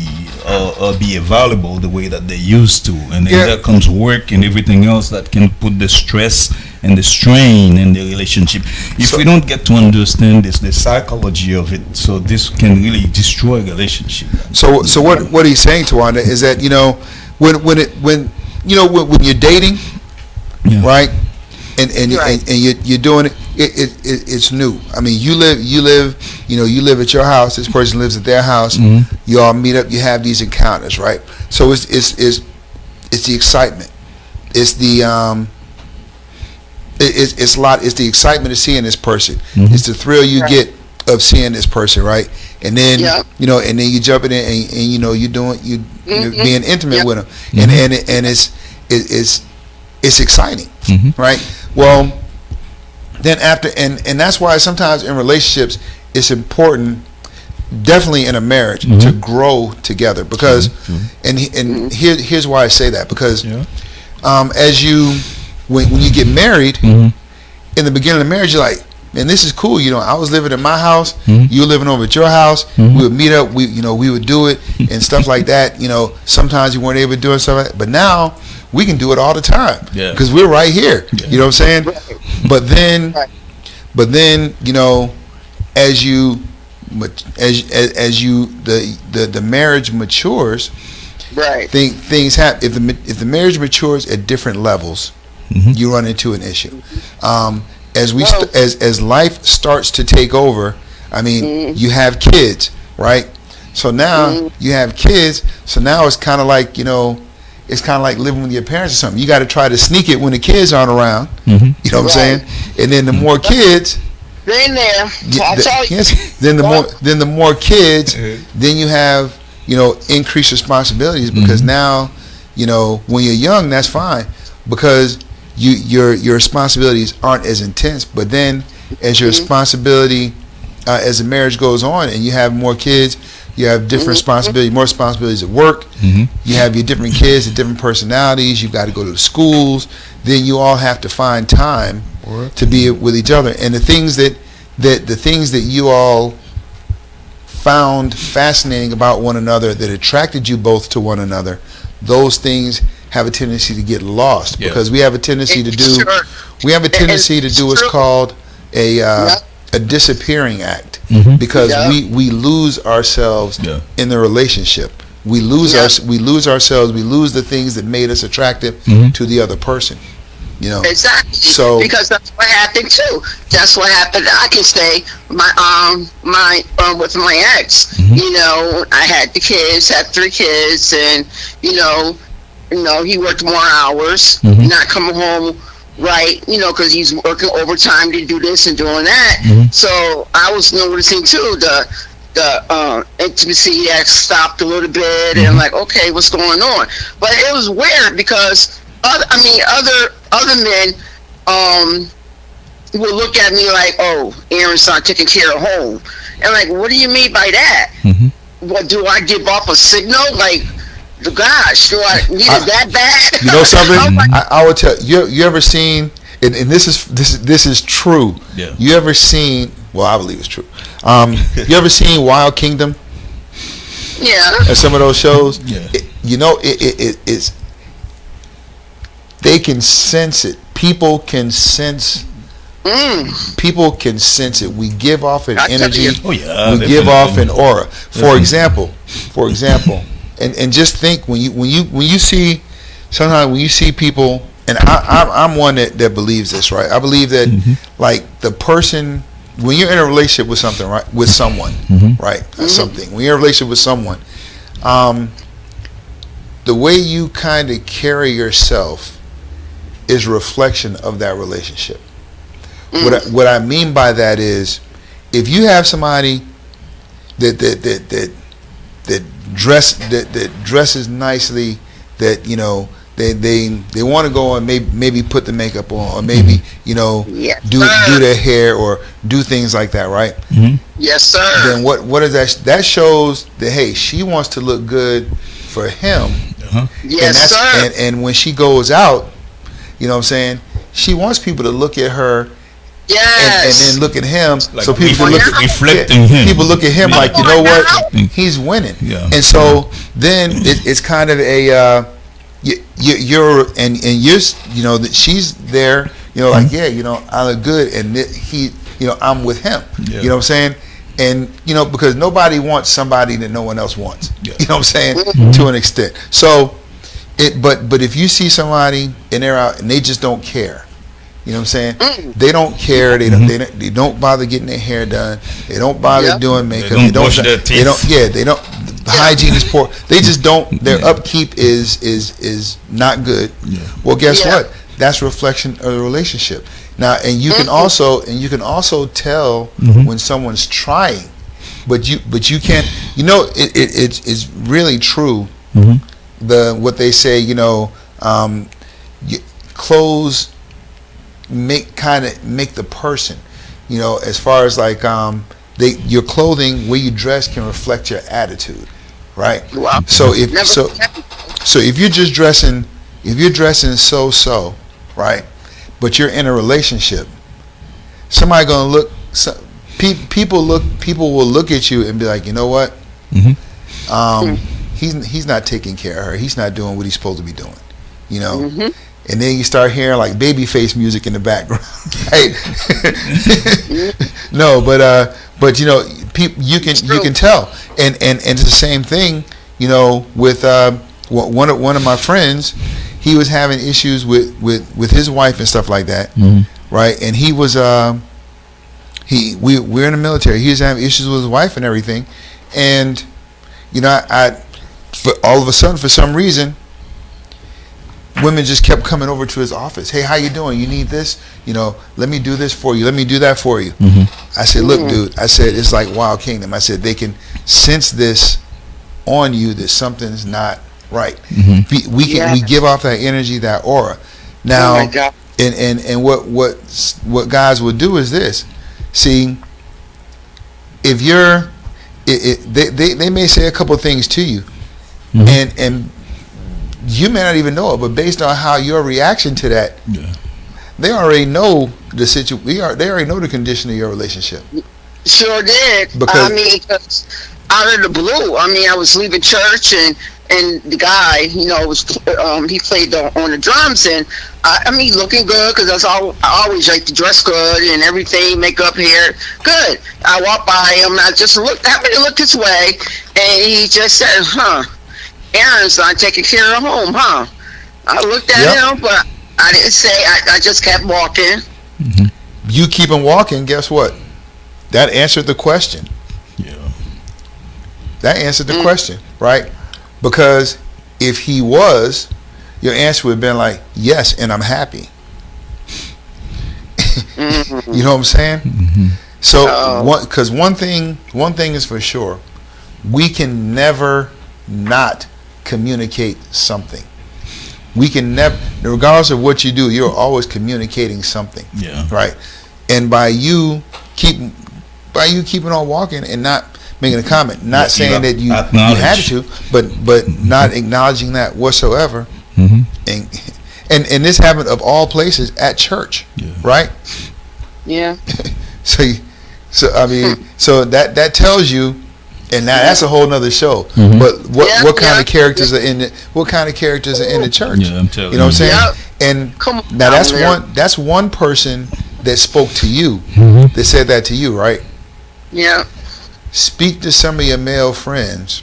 or be available the way that they used to, and then there comes work and everything else that can put the stress and the strain in the relationship. If we don't get to understand the psychology of it, so this can really destroy a relationship. So what he's saying, Tawanda, is that when you're dating, Yeah. right, and Right. you're doing it, it's new. I mean, you live at your house. This person lives at their house. Mm-hmm. You all meet up. You have these encounters, right? So it's the excitement. It's the it's the excitement of seeing this person. Mm-hmm. It's the thrill you Right. get of seeing this person, right? And then Yeah. and then you jump in there and you're doing you're being intimate Yep. with them, and it's exciting, Mhm. right? Well, then after and that's why sometimes in relationships it's important, definitely in a marriage, to grow together because and here's why I say that, because Yeah. as you when you get married, Mhm. in the beginning of the marriage, you're like, man, this is cool. I was living in my house, Mhm. you were living over at your house. Mhm. We would meet up, we would do it and stuff like that. Sometimes you weren't able to do it, stuff like that. But now we can do it all the time Yeah. because we're right here. Yeah. You know what I'm saying? Right. But then, Right. as you the marriage matures, Right. things happen. If the marriage matures at different levels, Mhm. you run into an issue. As Well- as life starts to take over, I mean, you have kids, right? So now you have kids. So now it's kind of like it's kind of like living with your parents or something. You got to try to sneak it when the kids aren't around. Mhm. You know what I'm saying? Right. And then the more kids, Been there. I tell you. yes, then the more kids, then you have increased responsibilities because now when you're young, that's fine because your responsibilities aren't as intense. But then as your responsibility as the marriage goes on and you have more kids, you have different responsibilities, more responsibilities at work. Mhm. You have your different kids with different personalities. You've got to go to the schools. Then you all have to find time to be with each other. And the things that you all found fascinating about one another, that attracted you both to one another, those things have a tendency to get lost because we have a tendency to do Sure. what's True. called a Yep. a disappearing act Mhm. because Yep. we lose ourselves Yeah. in the relationship. We lose Yep. we lose ourselves. We lose the things that made us attractive to the other person. Exactly. So- because that's what happened too. That's what happened. I can say with my ex. I had the kids, had 3 kids, and he worked more hours, not coming home right, because he's working overtime to do this and doing that. So I was noticing too the intimacy had stopped a little bit, and like, okay, what's going on? But it was weird because other men would look at me like, oh, Aaron's not taking care of home, and like, what do you mean by that? What, do I give off a signal? Like, gosh, do I need it that bad? You know something? I would tell you. You ever seen? And this is true. Yeah. You ever seen? Well, I believe it's true. You ever seen Wild Kingdom? Yeah. And some of those shows. Yeah. It's. They can sense it. People can sense. People can sense it. We give off an energy. Oh yeah. We give off an aura. For example, and just think when you see, sometimes when you see people, and I'm one that believes this, right? I believe that like the person, when you're in a relationship with something, right, with someone, right, something. When you're in a relationship with someone, the way you kind of carry yourself is a reflection of that relationship. What I mean by that is, if you have somebody that dresses nicely, that you know they want to go and maybe put the makeup on, or maybe do their hair or do things like that, right? Yes, sir. Then what is that? That shows that, hey, she wants to look good for him. Yes, sir. And when she goes out, you know what I'm saying, she wants people to look at her. Yes. And then look at him, Like so people look at reflecting him. People look at him like, you know what, he's winning. Yeah. And so then it's kind of a you're that she's there, like, yeah, I look good, and he, I'm with him. Yeah. You know what I'm saying? And because nobody wants somebody that no one else wants. Yeah. You know what I'm saying? To an extent. So but if you see somebody and they're out and they just don't care. You know what I'm saying? They don't care. They don't bother getting their hair done. They don't bother doing makeup. They don't brush their teeth. They don't. The hygiene is poor. They just don't. Their upkeep is not good. Yeah. Well, guess what? That's a reflection of the relationship. Now, and you can also tell when someone's trying, but you can't. It's really true. What they say. Clothes make the person, as far as like your clothing, where you dress can reflect your attitude, right? Wow. So if you're just dressing, so, right, but you're in a relationship, somebody gonna look, people will look at you and be like, you know what, he's not taking care of her, he's not doing what he's supposed to be doing, And then you start hearing like babyface music in the background, right? No, but you can tell, and it's the same thing, with one of my friends. He was having issues with his wife and stuff like that, right? And he was we're in the military. He was having issues with his wife and everything, and all of a sudden, for some reason, women just kept coming over to his office. Hey, how you doing? You need this? Let me do this for you. Let me do that for you. I said, look, dude. I said, it's like Wild Kingdom. I said, they can sense this on you that something's not right. We give off that energy, that aura. Now, oh my God. and what guys will do is this. See, if you're, they may say a couple things to you, and you may not even know it, but based on how your reaction to that, they already know the situation. They already know the condition of your relationship. Sure did. Because out of the blue, I was leaving church, and the guy, he played on the drums, and looking good, because I always like to dress good and everything, makeup, hair, good. I walked by him, and I just happened to look his way, and he just said, Aaron's not taking care of home, huh? I looked at him, but I didn't say. I just kept walking. You keep on walking, guess what? That answered the question. Yeah. That answered the question, right? Because if he was, your answer would have been like, yes, and I'm happy. You know what I'm saying? So one thing is for sure, we can never not communicate something. We can never, regardless of what you do, you're always communicating something. Yeah. Right. And by you keeping on walking and not making a comment, not saying that you had to, but not acknowledging that whatsoever. And this happened of all places at church. Yeah. Right. Yeah. So I mean, so that tells you. And now that's a whole nother show. But what kind of characters are in the church? Yeah, I'm telling you know what I'm saying? Yep. And now that's one person that spoke to you, that said that to you, right? Yeah. Speak to some of your male friends,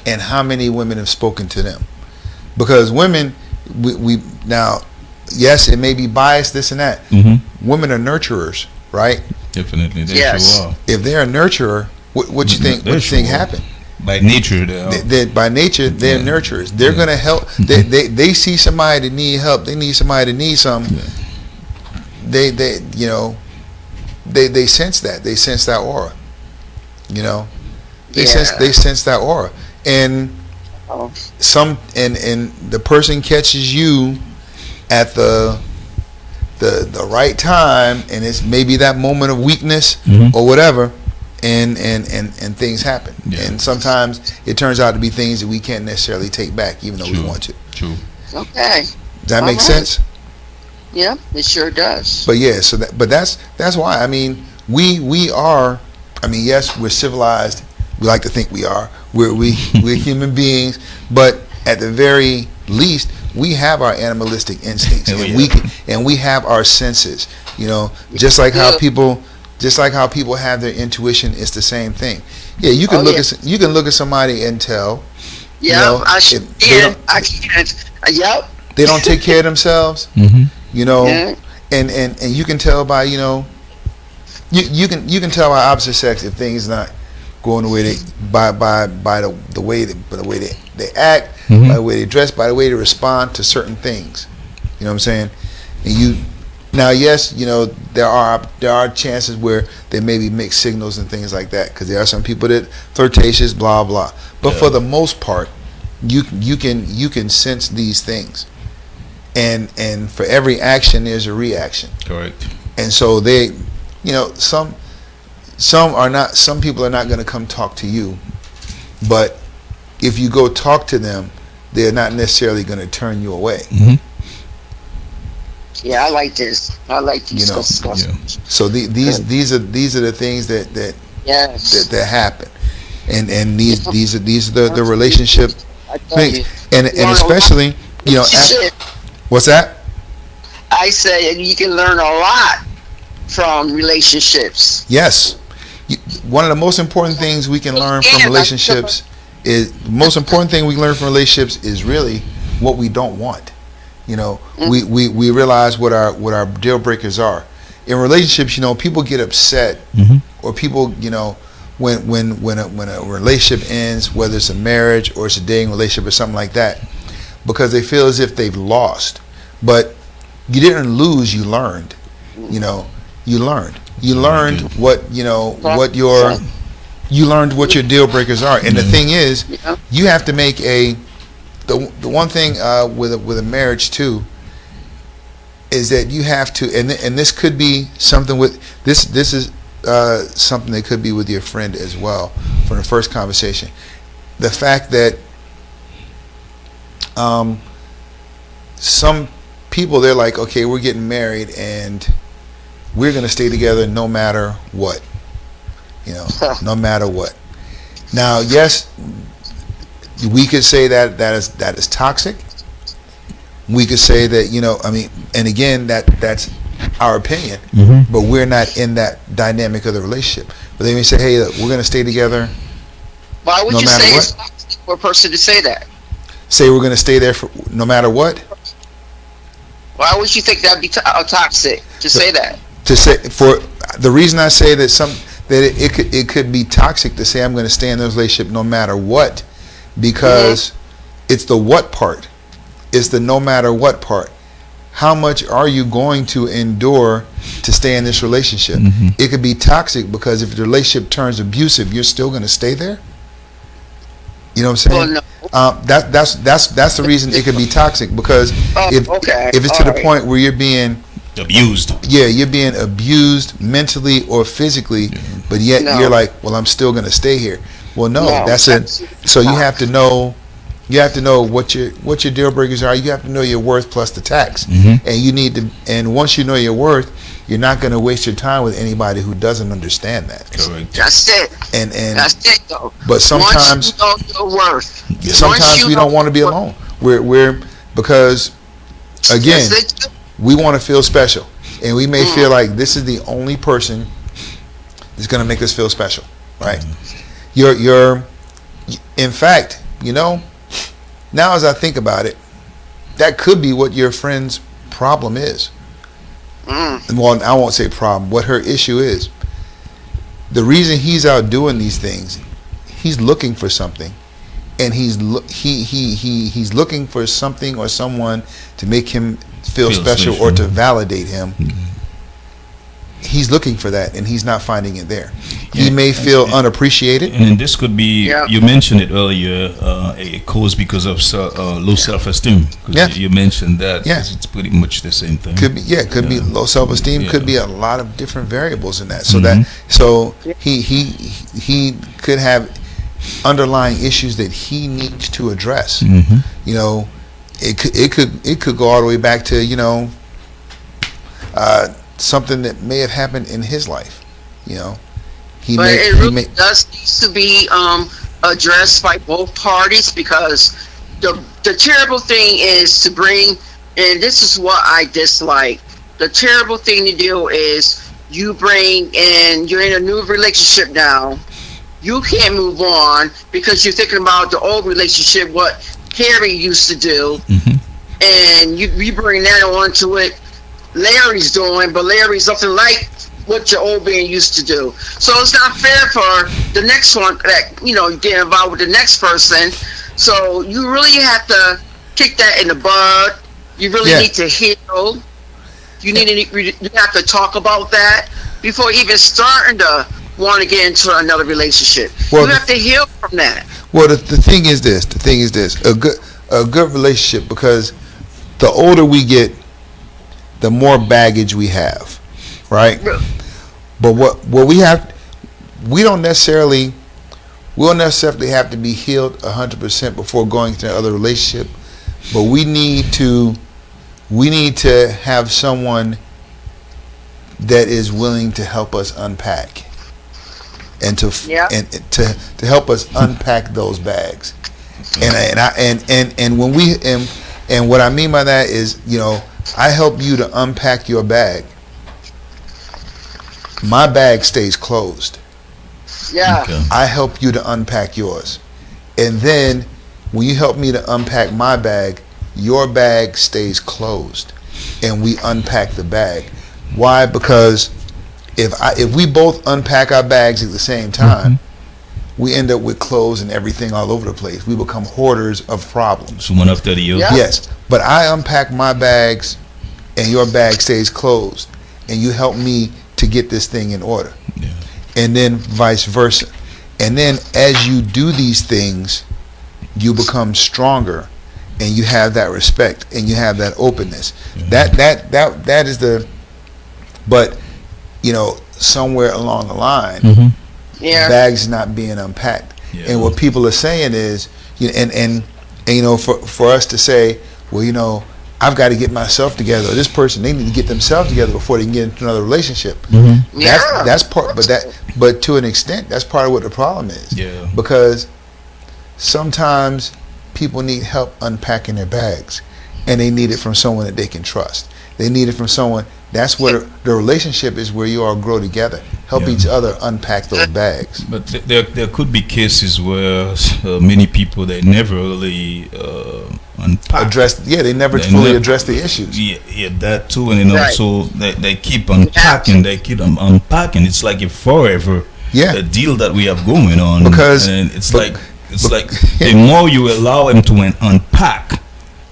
and how many women have spoken to them? Because women, we now, yes, it may be biased, this and that. Women are nurturers, right? Definitely, they Yes. sure are. If they're a nurturer, what you think? What you think happened? By nature, they are. By nature, they're nurturers. They're gonna help. They see somebody that need help. They need somebody that needs something. They sense that. They sense that aura. You know, they sense that aura. And and the person catches you at the right time, and it's maybe that moment of weakness or whatever. And things happen, and sometimes it turns out to be things that we can't necessarily take back, even though we want to. True. Okay. Does that make sense? Yeah, it sure does. But yeah, that's why. I mean, we are. I mean, yes, we're civilized. We like to think we are. We're human beings, but at the very least, we have our animalistic instincts, and we have our senses. You know, just like how people have their intuition, it's the same thing. Yeah, you can look at somebody and tell. Yeah, I can. Yep. They don't take care of themselves. You know, and you can tell by you can tell by opposite sex if things not going the way they by the way they act, by the way they dress, by the way they respond to certain things. You know what I'm saying? And now, yes, you know, there are chances where there may be mixed signals and things like that, because there are some people that flirtatious, blah blah. But for the most part, you can sense these things, and for every action there's a reaction. Correct. And so some people are not going to come talk to you, but if you go talk to them, they're not necessarily going to turn you away. Yeah, I like this. I like these discussions. So these are the things that happen, and these are the relationship things, and especially what's that? I say you can learn a lot from relationships. Yes, one of the most important things we can learn from relationships is really what we don't want. You know, we realize what our deal breakers are. In relationships, you know, people get upset, or people, you know, when a relationship ends, whether it's a marriage or it's a dating relationship or something like that, because they feel as if they've lost. But you didn't lose, you learned. You know, you learned what your deal breakers are. And the thing is, you have to make the one thing with a marriage too is that you have to, and this could be something with this is something that could be with your friend as well from the first conversation. The fact that some people, they're like, okay, we're getting married and we're going to stay together no matter what, you know, no matter what. Now, yes, we could say that is toxic. We could say that, you know, I mean, and again, that's our opinion, but we're not in that dynamic of the relationship. But they may say, hey, look, we're going to stay together. Why would you say it's toxic for a person to say that? Say we're going to stay there for no matter what? Why would you think that'd be toxic to say that? To say, for the reason I say that it could be toxic to say I'm going to stay in this relationship no matter what, because it's the what part. It's the no matter what part. how much are you going to endure to stay in this relationship? It could be toxic, because if the relationship turns abusive, you're still going to stay there. You know what I'm saying? Well, no. That's the reason it could be toxic, because if it's to the point where you're being Abused. yeah, you're being abused mentally or physically, but yet No. you're like, well, I'm still going to stay here. Well, no, No, that's it. absolutely So you not. have to know. You have to know what your deal breakers are. You have to know your worth plus the tax, and you need to. And once you know your worth, you're not going to waste your time with anybody who doesn't understand that. Correct. That's it. And That's it, though. but sometimes Once you know your worth. sometimes Once you we know don't want to be your alone. We're because again, Yes, they do. we want to feel special, and we may feel like this is the only person that's going to make us feel special, right? You're in fact, now as I think about it, that could be what your friend's problem is. Well, I won't say problem, what her issue is. The reason he's out doing these things, he's looking for something, and he's looking for something or someone to make him feel special or to validate him. He's looking for that, and he's not finding it there. He may feel unappreciated. And this could be, Yeah. you mentioned it earlier, a cause because of low self-esteem. 'Cause Yeah. You mentioned that. Yeah. It's pretty much the same thing. Could be low self-esteem. Yeah. Could be a lot of different variables in that. So he could have underlying issues that he needs to address. It could go all the way back to something that may have happened in his life. But it really does need to be addressed by both parties, because the terrible thing is to bring, and this is what I dislike, the terrible thing to do is you bring in, you're in a new relationship now, you can't move on because you're thinking about the old relationship, what Harry used to do, and you bring that onto it. Larry's doing, but Larry's nothing like what your old man used to do. So it's not fair for the next one that get involved with the next person. So you really have to kick that in the bud. You really need to heal. You have to talk about that before even starting to want to get into another relationship. Well, you have to heal from that. Well, the thing is this. A good relationship, because the older we get, the more baggage we have, right? But what we don't necessarily have to be healed 100% before going to another relationship, but we need to have someone that is willing to help us unpack and to help us unpack those bags. And when we and what I mean by that is, I help you to unpack your bag. My bag stays closed. Yeah. Okay. I help you to unpack yours. And then when you help me to unpack my bag, your bag stays closed. And we unpack the bag. Why? Because if we both unpack our bags at the same time, we end up with clothes and everything all over the place. We become hoarders of problems. So one after the other. Yeah. Yes, but I unpack my bags and your bag stays closed, and you help me to get this thing in order. Yeah. And then vice versa. And then as you do these things, you become stronger, and you have that respect and you have that openness. That is the, but somewhere along the line, bags not being unpacked. Yeah. And what people are saying is, and for us to say, well, I've got to get myself together. Or this person, they need to get themselves together before they can get into another relationship. That's part, but to an extent, that's part of what the problem is. Yeah. Because sometimes people need help unpacking their bags, and they need it from someone that they can trust. They need it from someone. That's where the relationship is, where you all grow together, help each other unpack those bags. But there could be cases where many people, they never really unpack. They never fully address the issues. Yeah, that too, and then also they keep unpacking, unpacking. It's like a forever a deal that we have going on, Because and it's like the more you allow him to unpack,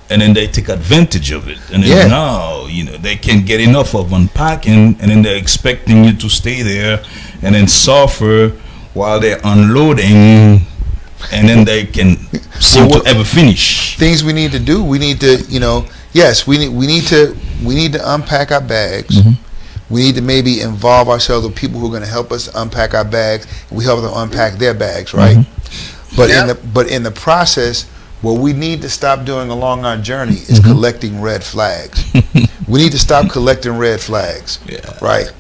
and then they take advantage of it, and then Yeah. now they can't get enough of unpacking, and then they're expecting you to stay there and then suffer while they're unloading, and then they can seem to ever finish. Things we need to do. We need to, yes, we need to unpack our bags. We need to maybe involve ourselves with people who are going to help us unpack our bags. We help them unpack their bags, right? But in the process, what we need to stop doing along our journey is collecting red flags. We need to stop collecting red flags, right?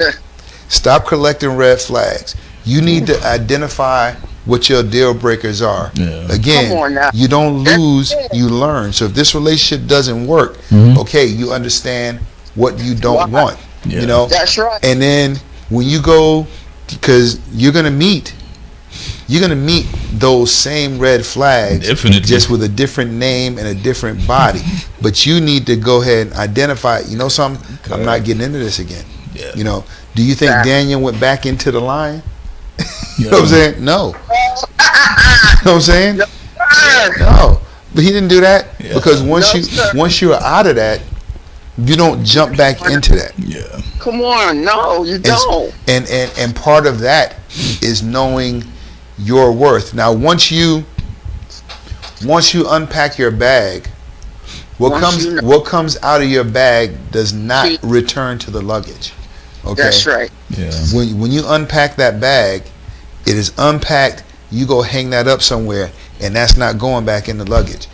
Stop collecting red flags. You need to identify what your deal breakers are. Again, Come on now. you don't lose, you learn. So if this relationship doesn't work, okay, you understand what you don't want. That's right. And then when you go, because you're gonna meet those same red flags, Definitely. just with a different name and a different body. But you need to go ahead and identify. You know something? I'm not getting into this again. Do you think Daniel went back into the lion? You know what I'm saying? No. You know what I'm saying? No. But he didn't do that because once you're out of that, you don't jump back into that. Come on, no, you don't. And part of that is knowing your worth. Now, once you unpack your bag, what comes out of your bag does not return to the luggage. Okay, That's right. When you unpack that bag, it is unpacked. You go hang that up somewhere, and that's not going back in the luggage.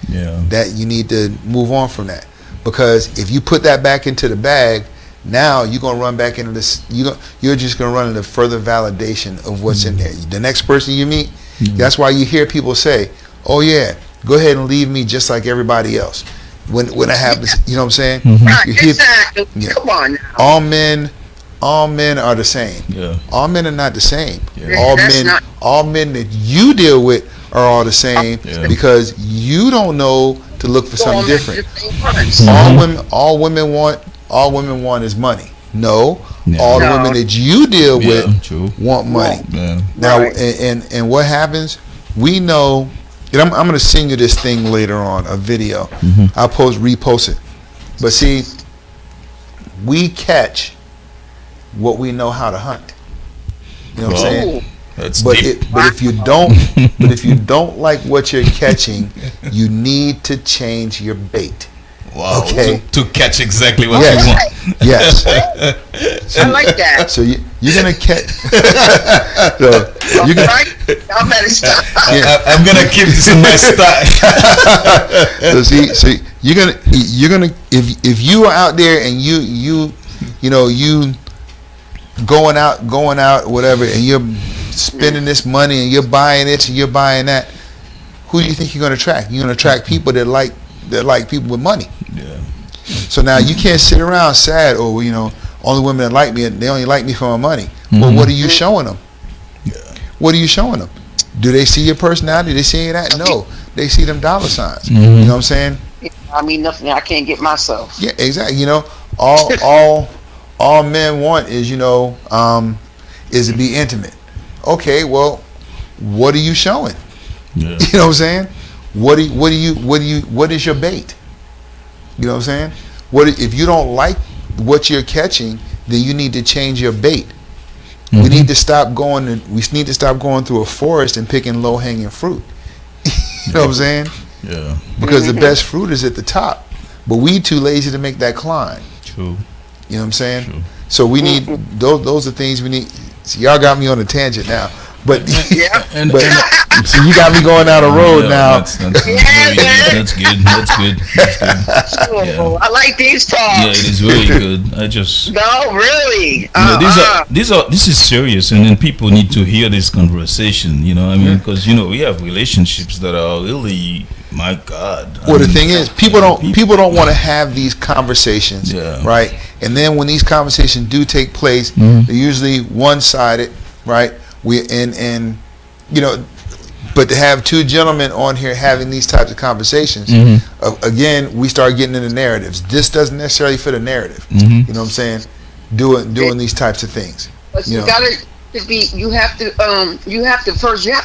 That you need to move on from that, because if you put that back into the bag, now you're gonna run back into this. You're just gonna run into further validation of what's in there. The next person you meet, that's why you hear people say, "Oh yeah, go ahead and leave me just like everybody else." When I have this, you know what I'm saying? Right, You hear- exactly. Come on now. all men are the same. All men are not the same. That's All men that you deal with are all the same because you don't know to look for something different. All women want is money. No, all the women that you deal with want money. Now, and what happens? We know. And I'm going to send you this thing later on, a video. I'll repost it. But see, we catch what we know how to hunt. You know what I'm saying? That's But deep. if you don't like what you're catching, you need to change your bait. Wow. Okay. To catch exactly what Yes. you want. Yes. I like that. So you're gonna catch. So you can. Right? Y'all better stop. I'm gonna keep this in my stock. So you're gonna if you are out there and you going out whatever, and you're spending this money and you're buying it and you're buying that, who do you think you're gonna attract? You're gonna attract people that like people with money. So now you can't sit around sad, only women that like me, they only like me for my money. Well, what are you showing them? What are you showing them? Do they see your personality? They see that? No, they see them dollar signs. You know what I'm saying? I mean, nothing I can't get myself. Yeah, exactly. All men want is is to be intimate. Okay, well, what are you showing? You know what I'm saying? What is your bait? You know what I'm saying? If you don't like what you're catching, then you need to change your bait. We need to stop going through a forest and picking low hanging fruit. You know what I'm saying? Yeah. Because the best fruit is at the top, but we too lazy to make that climb. True. You know what I'm saying? True. So we need those are things we need. See, y'all got me on a tangent now, but so you got me going down a road now. That's good. That's good. Oh, I like these talks. Yeah, it is very good. No, really. This is serious, and then people need to hear this conversation. Because we have relationships that are really, my God. Well, the thing is, people don't want to have these conversations, right? And then when these conversations do take place, they're usually one-sided, right? But to have two gentlemen on here having these types of conversations, again, we start getting into narratives. This doesn't necessarily fit a narrative. You know what I'm saying? Doing these types of things. But you have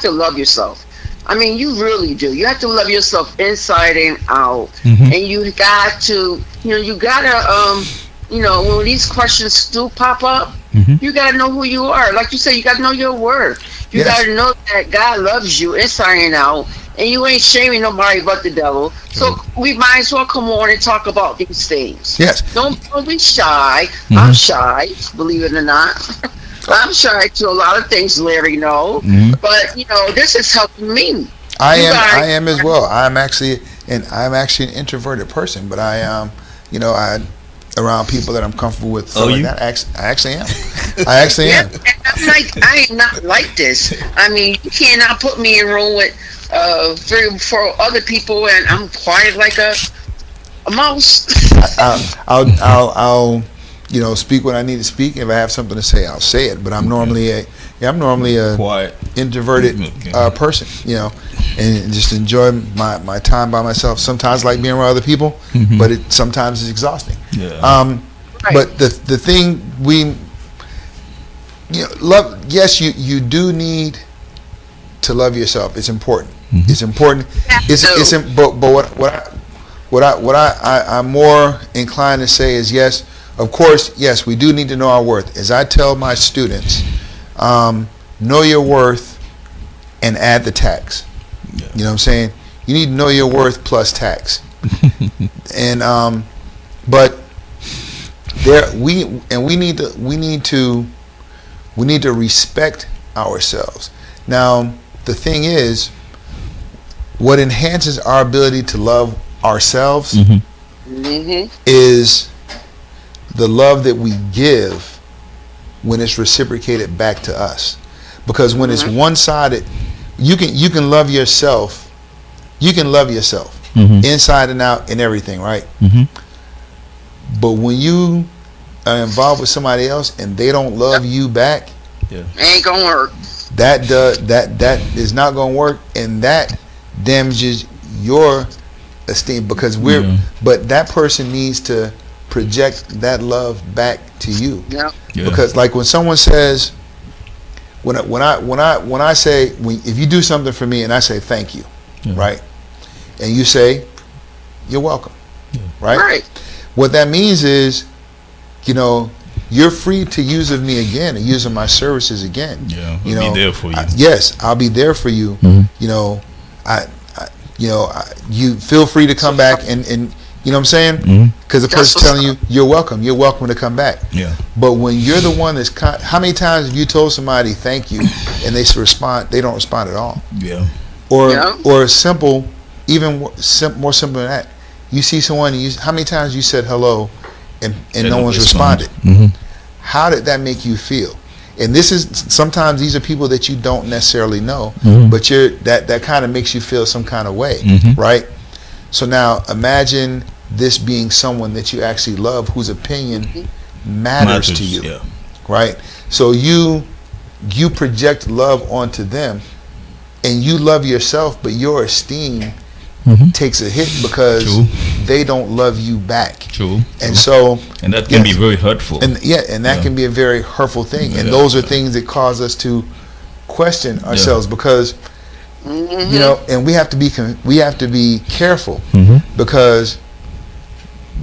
to love yourself. I mean, you really do. You have to love yourself inside and out, Mhm. and you got to, you gotta, when these questions do pop up, Mhm. you gotta know who you are. Like you said, you gotta know your worth. You Yes. gotta know that God loves you inside and out, and you ain't shaming nobody but the devil. So we might as well come on and talk about these things. Yes. Don't be shy. I'm shy, believe it or not. I'm shy to a lot of things, Larry. No, but this is helping me. I You am. guys- I am as well. I'm actually an introverted person, but I am. I around people that I'm comfortable with. So Oh, like you? that. I actually am. I actually Yeah, am. and I'm like, I am not like this. I mean, you cannot put me in a room with 3 or 4 other people, and I'm quiet like a mouse. I'll speak when I need to speak. If I have something to say, I'll say it. But I'm normally a Quiet. introverted Okay. person, and just enjoy my time by myself. Sometimes I like being around other people, but it sometimes is exhausting. Yeah. Right. But the thing love. Yes, you do need to love yourself. It's important. It's important. But what I'm more inclined to say is yes. Of course, yes, we do need to know our worth. As I tell my students, know your worth and add the tax. Yeah. You know what I'm saying? You need to know your worth plus tax. And but we need to respect ourselves. Now, the thing is, what enhances our ability to love ourselves is the love that we give when it's reciprocated back to us. Because when it's one-sided, you can love yourself. You can love yourself inside and out and everything, right? But when you are involved with somebody else and they don't love you back, Ain't gonna work. that is not going to work, and that damages your esteem because but that person needs to project that love back to you. Yeah. Yeah. Because like when someone says, when I say, if you do something for me and I say thank you, right, and you say you're welcome, right? Right. What that means is, you're free to use of me again and use of my services again. Yeah, I'll be there for you. Yes, I'll be there for you. You feel free to come back and you know what I'm saying? Because the person's telling you you're welcome to come back. Yeah. But when you're the one that's how many times have you told somebody thank you and they don't respond at all? Yeah. Or simple, even more simple than that. You see someone, how many times you said hello and no one's responded? How did that make you feel? And this is, sometimes these are people that you don't necessarily know, but that kind of makes you feel some kind of way, right? So now imagine this being someone that you actually love, whose opinion matters to you, right? So you project love onto them, and you love yourself, but your esteem takes a hit because they don't love you back. True. And so, and that can be very hurtful. And that can be a very hurtful thing. And those are things that cause us to question ourselves because and we have to be careful because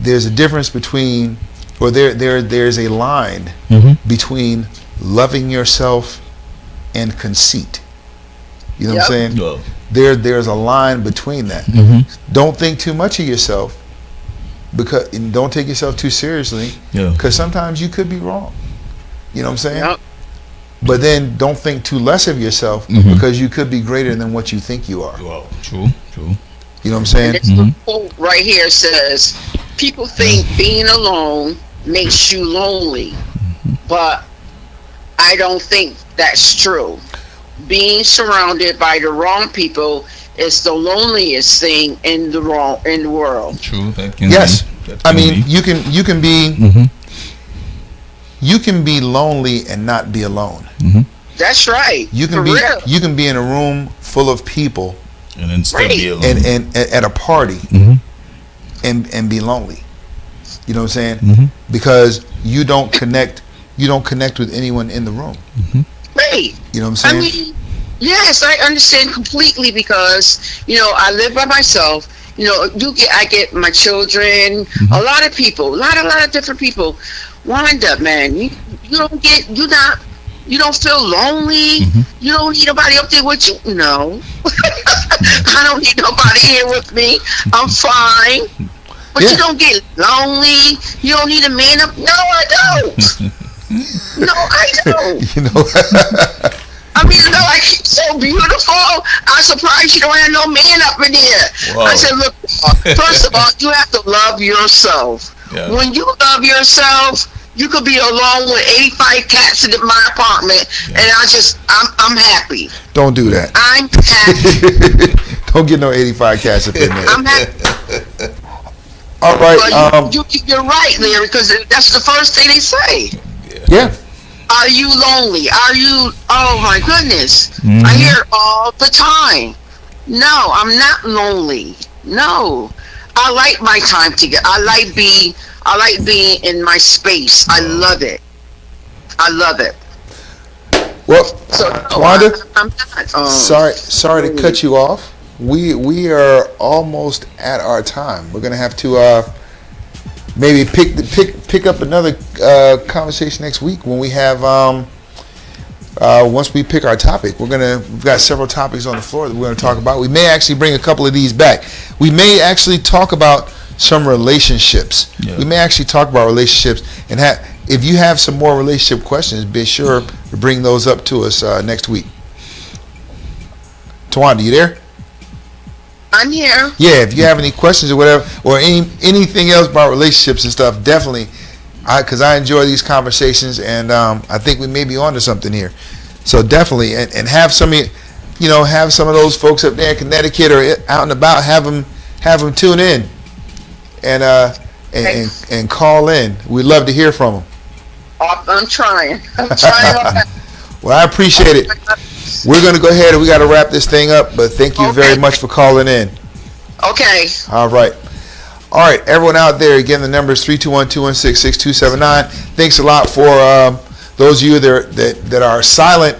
there's a difference between, or there's a line between loving yourself and conceit. You know what I'm saying? Well, There's a line between that. Don't think too much of yourself, and don't take yourself too seriously, because sometimes you could be wrong. You know what I'm saying? Yep. But then don't think too less of yourself, because you could be greater than what you think you are. well, true. You know what I'm saying? And this quote right here says, people think being alone makes you lonely, but I don't think that's true. Being surrounded by the wrong people is the loneliest thing in the world. True. That can Yes. be. I mean, you can be you can be lonely and not be alone. That's right. You can be in a room full of people and then still be alone. and at a party and be lonely. You know what I'm saying? Because you don't connect with anyone in the room. Right. You know what I'm saying? I mean, Yes, I understand completely because I live by myself. I get my children, a lot of people, a lot of different people. Wind up, man. You don't feel lonely. You don't need nobody up there with you. No, I don't need nobody here with me. I'm fine. But you don't get lonely. You don't need a man up. No, I don't. No, I don't. I mean, like, she's so beautiful. I'm surprised you don't have no man up in here. Whoa. I said, look, first of all, you have to love yourself. Yeah. When you love yourself, you could be alone with 85 cats in my apartment, and I'm happy. Don't do that. I'm happy. Don't get no 85 cats up in there. I'm happy. All right. Well, you're right, Larry, because that's the first thing they say. Yeah. Are you lonely? Are you? Oh my goodness! I hear it all the time. No, I'm not lonely. No, I like my time together. I like being in my space. I love it. I love it. Well, so, Tawanda, I'm not. Sorry to cut you off. We are almost at our time. We're gonna have to maybe pick up another conversation next week when we have once we pick our topic. We've got several topics on the floor that we're going to talk about. We may actually bring a couple of these back. We may actually talk about some relationships. Yeah. We may actually talk about relationships, and if you have some more relationship questions, be sure to bring those up to us next week. Tawanda, you there? I'm here. Yeah, if you have any questions or whatever, or anything else about relationships and stuff, definitely, because I enjoy these conversations, and I think we may be onto something here. So definitely, and have some of those folks up there in Connecticut or out and about, have them tune in, and call in. We'd love to hear from them. I'm trying. Well, I appreciate it. We're going to go ahead and we got to wrap this thing up, but thank you very much for calling in. Okay. All right, everyone out there, again, the number is 321-216-6279. Thanks a lot for those of you that are silent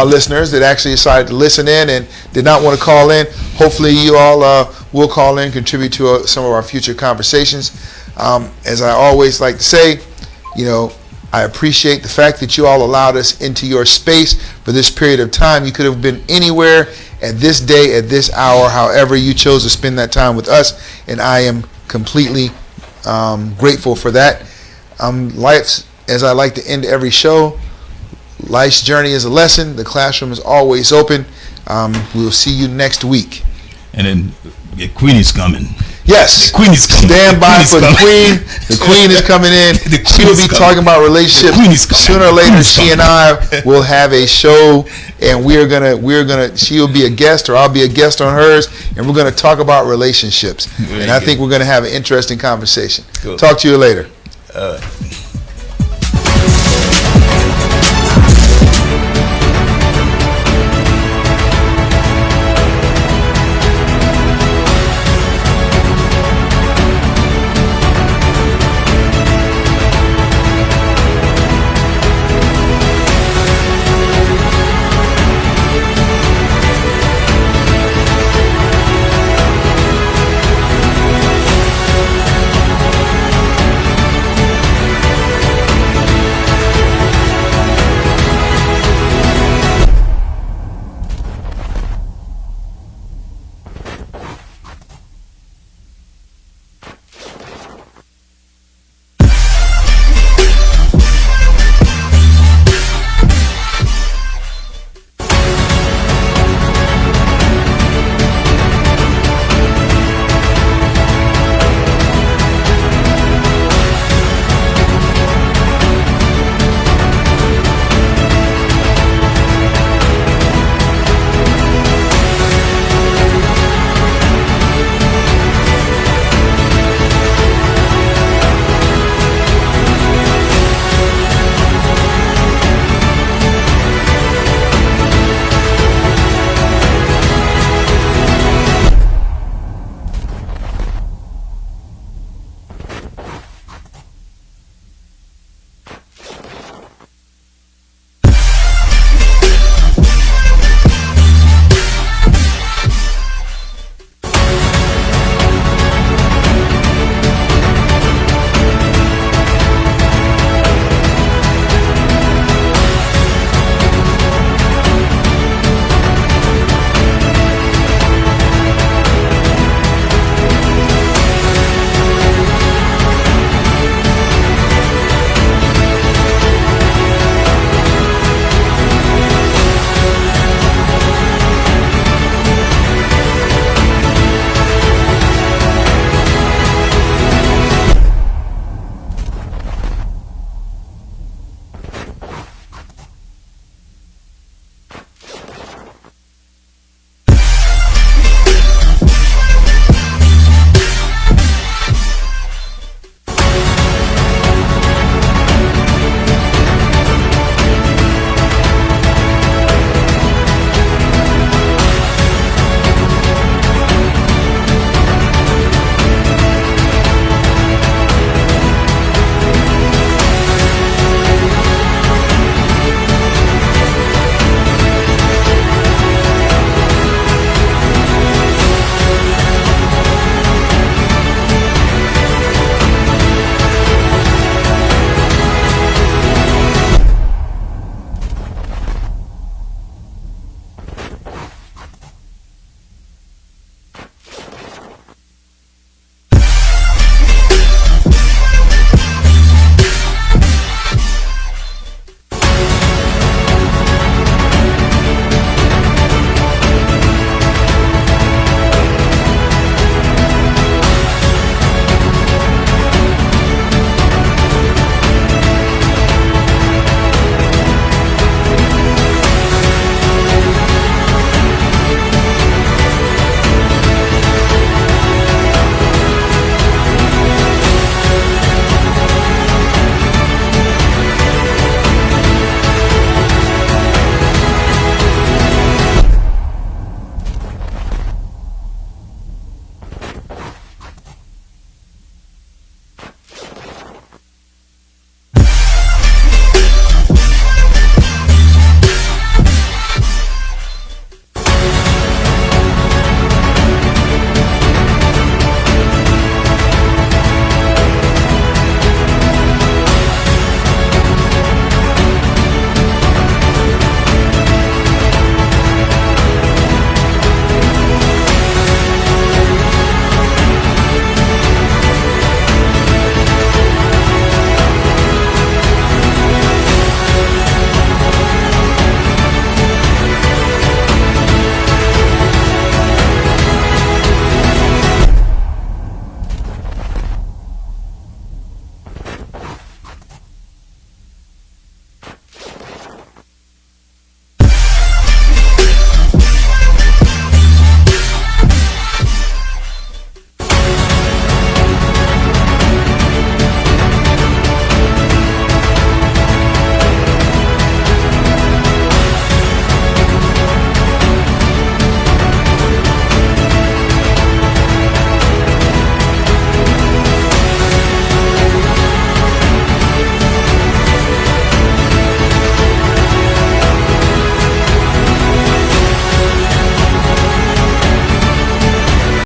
listeners that actually decided to listen in and did not want to call in. Hopefully you all will call in, contribute to some of our future conversations. As I always like to say, I appreciate the fact that you all allowed us into your space for this period of time. You could have been anywhere at this day, at this hour, however you chose to spend that time with us, and I am completely grateful for that. Life's, as I like to end every show, life's journey is a lesson. The classroom is always open. We will see you next week. And then the Queen is coming. Yes. The Queen is coming. Stand by for the Queen. The Queen is coming in. She will be talking about relationships. Sooner or later, she and I will have a show, and she will be a guest, or I'll be a guest on hers, and we're gonna talk about relationships. And I think we're gonna have an interesting conversation. Cool. Talk to you later.